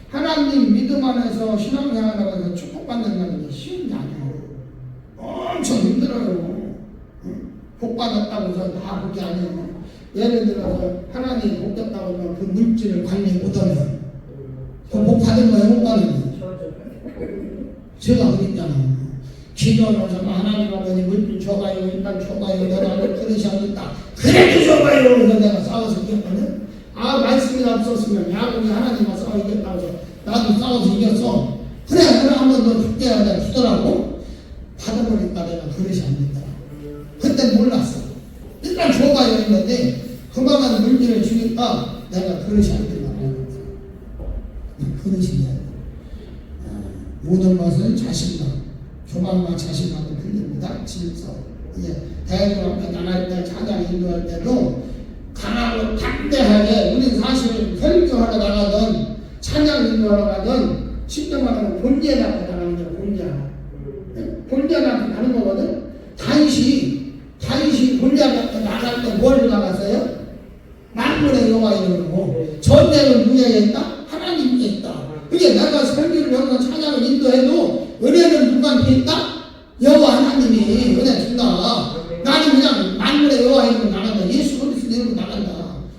하나님 믿음 안에서 신앙생활을 하면서 축복받는다는 게 쉬운 게 아니에요. 엄청 힘들어요. 복 받았다고 해서 다 그게 아니에요. 예를 들어서 하나님 복 줬다고 하면 그 물질을 관리 못하면 그 복 받은 거예요? 못 받은 거예요? 제가 그랬잖아요. 기도를 해서 하나님 아버지 물질 줘봐요. 일단 줘봐요. 내가 그릇이 안 됐다. 그래도 줘봐요. 그래서 내가 싸워서 이겼거든. 말씀이 없었으면 야곱이 하나님과 싸워 이겼다고 해서 나도 싸워서 이겼어. 그래 한번 더 줄게 내가 주더라고. 받아보니까 내가 그릇이 안 됐다. 그때 몰랐어. 일단 줘봐요 했는데 그만한 물질을 주니까 내가 그릇이 안 된다고 했어. 그릇이냐. 모든 것은 자신감, 교만과 자신감을 풀립니다. 질서. 대중 앞에 나갈 때 찬양 인도할 때도 강하고 담대하게 우리는 사실 설교하러 나가든 찬양 인도하러 가든 쉽게 말하면 본전 앞에 나가는 거야. 본전 앞에 가는 거거든. 다윗이 본전 앞에 나갈 때 뭘 나갔어요? 만군의 여호와 이름으로. 전쟁을 누구에게 했다? 하나님께 했다. 그게 내가 설교를 하면서 찬양을 인도해도 은혜는 누구한테 있다? 여호와 하나님이 은혜 준다. 나는 그냥 만군의 여호와 이름으로 나간다. 예수 그리스도 이름으로 나간다.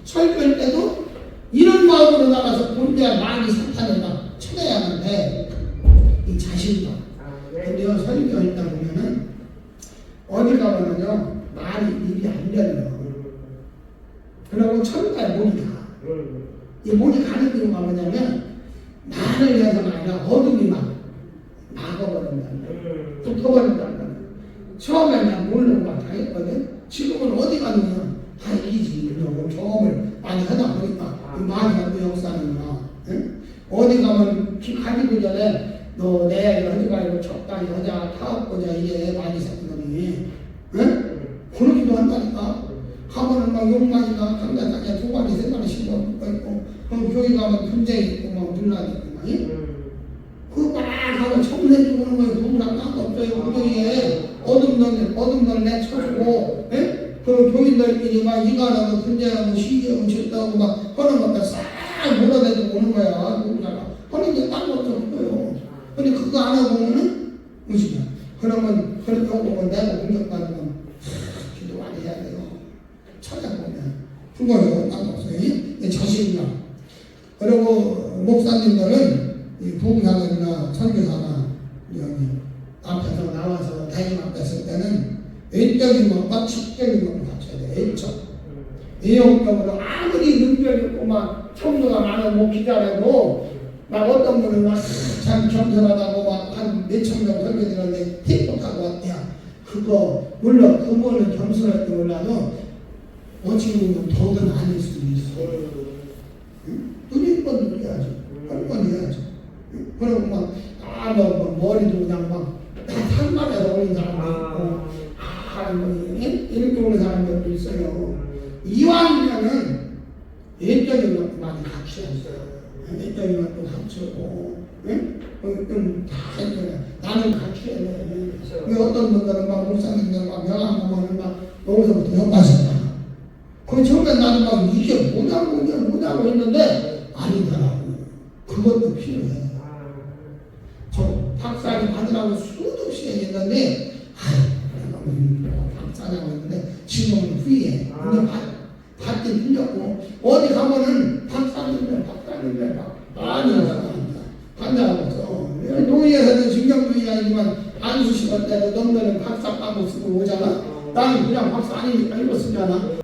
설교할 때도 이런 마음으로 나가서 본대와 많이 사탄을 쳐내야 하는데 이 자신감. 근데 설교할 때 보면은 어디 가면은요 말이 입이 안 열려. 그리고 천국까지 목이 가. 이 목이 가는 이유가 뭐냐면 나를 위해서가 아니라 어둠이 막 막아버린다는 거야. 또 터버린다는 거야. 처음에 난 모르는 거 당했거든. 지금은 어디 가느냐 다 이기지. 그러고 경험을 많이 하다 보니까 이 마음이 안 역사하는구나. 응? 어디 가면 가기도 전에 너 내 얘기 하지 말고 적당히 하자. 타업보자. 이게 많이 생각이. 응? 그러기도 한다니까. 가면은 막 욕망이나 강자장에 두 마리 세 마리 씹어 있고 그럼 교회 가면 분쟁이 있고 막 분란이 있고 그거 막 하고 청소해주고 오는 거예요. 누구랑 상관없어요. 엉덩이에 어둠 내 쳐주고 그 교인들끼리 막 이간하고 분쟁하고 시기하고 질다고 막 하는 것들 싹 몰아내고 오는 거야. 누구냐가 하는 게 딴 것도 없어요. 근데 그거 안 하고 보면은 무엇이냐. 그러면 그렇게 하고 내가 공격받는 건 기도 많이 해야 돼요. 찾아보면 그거요. 딴 거 없어요. 자신감. 그리고 목사님들은 이 부흥사들이나 설교사나 여기 앞에서 나와서 대인 앞에 쓸 때는 외적인 것과 지적인 것을 갖춰야 돼. 외형적으로 아무리 능력이 있고 막 청도가 많은 뭐 기자라도 막 어떤 분은 막 참 겸손하다고 막 한 몇천 명 설교들었는데 틱톡하고 왔대요. 그거 물론 그분은 겸손할 줄 몰라도 어찌 보면 더는 아닐 수도 있어. 눈이 뻔 눌려야죠. 뻔 해야죠. 그리고 막, 머리도 그냥 막, 산만해서 오는 사람도 있고, 이렇게 오는 사람들도 있어요. 이왕이면은, 옛적인 것도 많이 갖춰야죠. 옛적인 것도 갖추고, 좀 다 해줘요. 나는 갖춰야 돼. 어떤 분들은 막 목사님들 막 명함 보면은 막, 여기서부터 여기까지다. 그 처음에 나는 막 이게 뭐냐고 했는데 아니더라고. 그것도 필요해. 저 박사님 받으라고 수도 없이 얘기했는데 박사라고 했는데 지금은 후회해. 근데 받긴 틀렸고 어디 가면은 박사님들 막 많이 한다고 해서 노예에서는 신경주의 아니지만 안수 시간 때도 너희들은 박사 따고 쓰고 오잖아. 나는 그냥 박사 아니니까 이거 쓰잖아.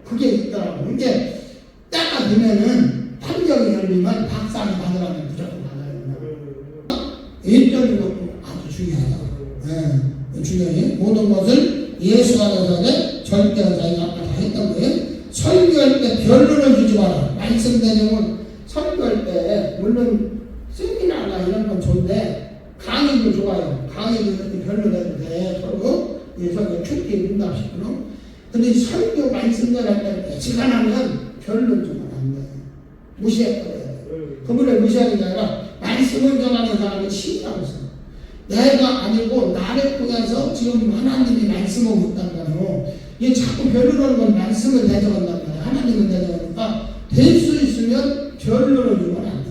그게 있더라고. 근데 때가 되면은 판정이 열리면 박사를 받으라면 무조건 받아요. 일적인 것도 아주 중요하다. 중요해. 모든 것을 예수 안에서는 절대로 자기가 아까 다 했던 거예요. 설교할 때 변론을 주지 마라. 말씀 내용은 설교할 때 물론 세미나나 이런 건 좋은데 강의도 좋아요. 강의도 이렇게 변론해도 돼. 서로 예수가 축기 응답시키는. 근데 설교 말씀 전할 때 시간하면 변론 주면 안 돼. 무시해버려야 돼. 그분을 무시하는 게 아니라 말씀을 전하는 사람은 신이라고 써. 내가 아니고 나를 통해서 지금 하나님이 말씀하고 있다는 거예요. 이게 자꾸 변론하는 건 말씀을 대적한단 말이야. 하나님을 대적하니까 될 수 있으면 변론을 주면 안 돼.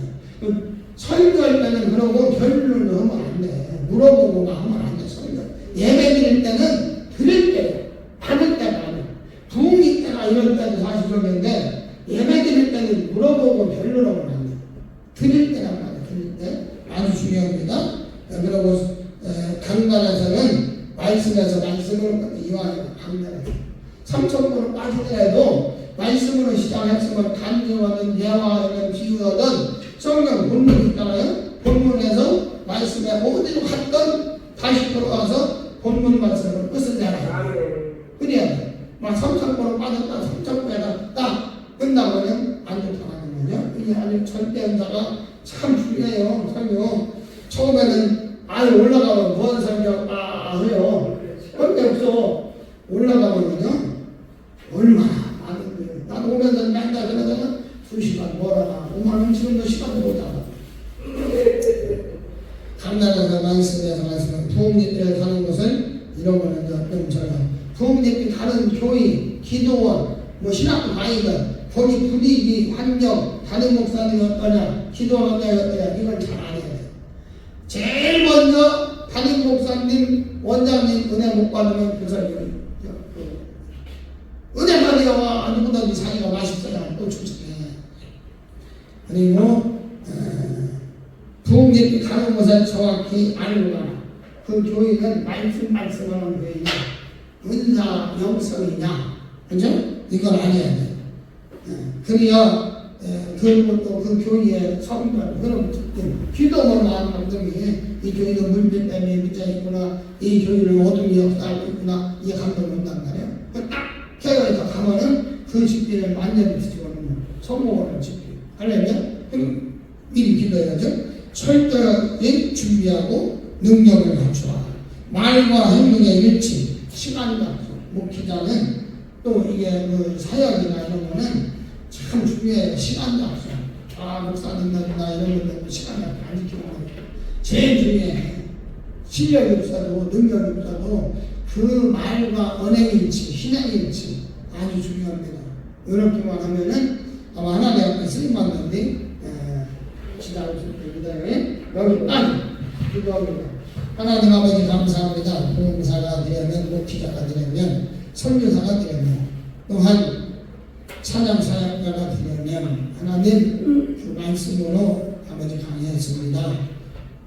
설교할 때는 그러고 변론을 하면 안 돼. 물어보고만 하면 안 돼. 설교. 예배 드릴 때는 드릴 때 받을 때가 아니야. 부흥이 때가 이럴 때도 사실적인데 예배 드릴 때는 물어보고 변론하면 안 돼. 드릴 때란 말이야. 드릴 때 아주 중요합니다. 그리고 강단에서는 말씀에서 말씀을 이완하고 강단에서 3,000번을 빠지더라도 말씀으로 시작했으면 간증하든 예화하든 비유하든 성경 본문이 있잖아요. 본문에서 말씀에 어디로 갔든 다시 돌아와서 본문 말씀을 끝을 내라. 그래야 돼. 막 3,000번을 빠졌다 3,000번에다 딱 끝나면 안 좋다는 거죠. 이게 아주 절대음사가 참 중요해요. 설교. 처음에는 아예 올라가면 뭔 설교 해요. 그런데 없어. 올라가면요 얼마나 많은데. 나도 오면서 맨날 그러다가 2시간 뭐라나 5만원 지금도 시간도 못하고. 강단에서 말씀에서 말씀은 부흥잎을 가는 것을 이런 거는 좀 저요. 부흥잎이 가는 교회, 기도원, 신학교 강의든 거기 분위기, 환경, 다른 목사님이 어떠냐, 기도원 어떠냐 이걸 잘 알아야 돼. 제일 먼저 담임 목사님, 원장님 은혜 못 받으면 그 사람이 은혜 받으려고 누구든지 자기가 맛있어야 또 축적해. 그리고 부흥집이 가는 것을 정확히 알고 가라. 그 교회는 말씀하는 교회냐, 은사 영성이냐, 그죠? 이걸 알아야 돼. 그래야 그리고 또 그 교회의 성별, 그런 기도만 하는 감독이 이 교회는 물빛 때문에 밑에 있구나, 이 교회는 어둠이 역사하고 있구나, 이게 감동을 온단 말이에요. 딱 케어에서 가면은 그 집회를 완전히 지켜보는 성공하는 집회. 하려면 미리 기도해야죠. 철저하게 준비하고 능력을 갖추라. 말과 행동의 일치, 시간 약속, 목회자는 또 이게 그 사역이나 이런 거는 참 중요해요. 시간 약속. 목사님들이나 이런 것들 시간 약속 안 지키는 거 제일 중요해. 실력이 없어도 능력이 없어도 그 말과 언행의 일치, 신앙의 일치 아주 중요합니다. 이렇게만 하면은 아마 하나님 앞에 쓰임받는데 시작을 줄때 여기까지 기도합니다. 하나님 아버지 감사합니다. 봉사가 되려면, 목회자가 되려면, 선교사가 되려면, 또한 찬양 사역자가 되려면 하나님 그 말씀으로 아버지 강의했습니다.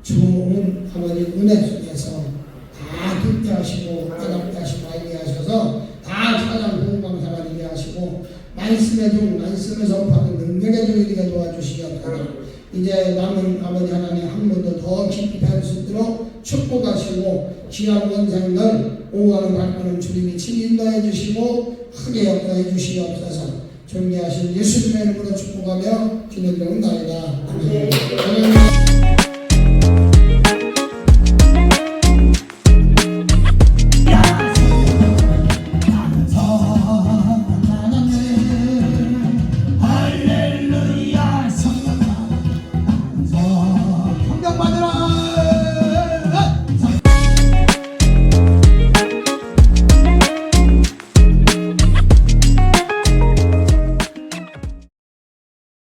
좋은 아버지 은혜 속에서 다 듣게 하시고 깨닫게 하시고 알게 하셔서 다 찬양 봉방사가 되게 하시고 말씀의 종, 말씀을 선포하는 능력의 종이 되게 도와주시옵소서. 이제 남은 아버지 하나님 한 번도 더 깊이 뵐 수 있도록 축복하시고 귀한 원생들 오가는 발걸음 주님이 친히 인도해 주시고 크게 역사해 주시옵소서. 존귀하신 예수님의 이름으로 축복하며 기도드립니다. 아멘. 할렐루야 성령 평강 받으라.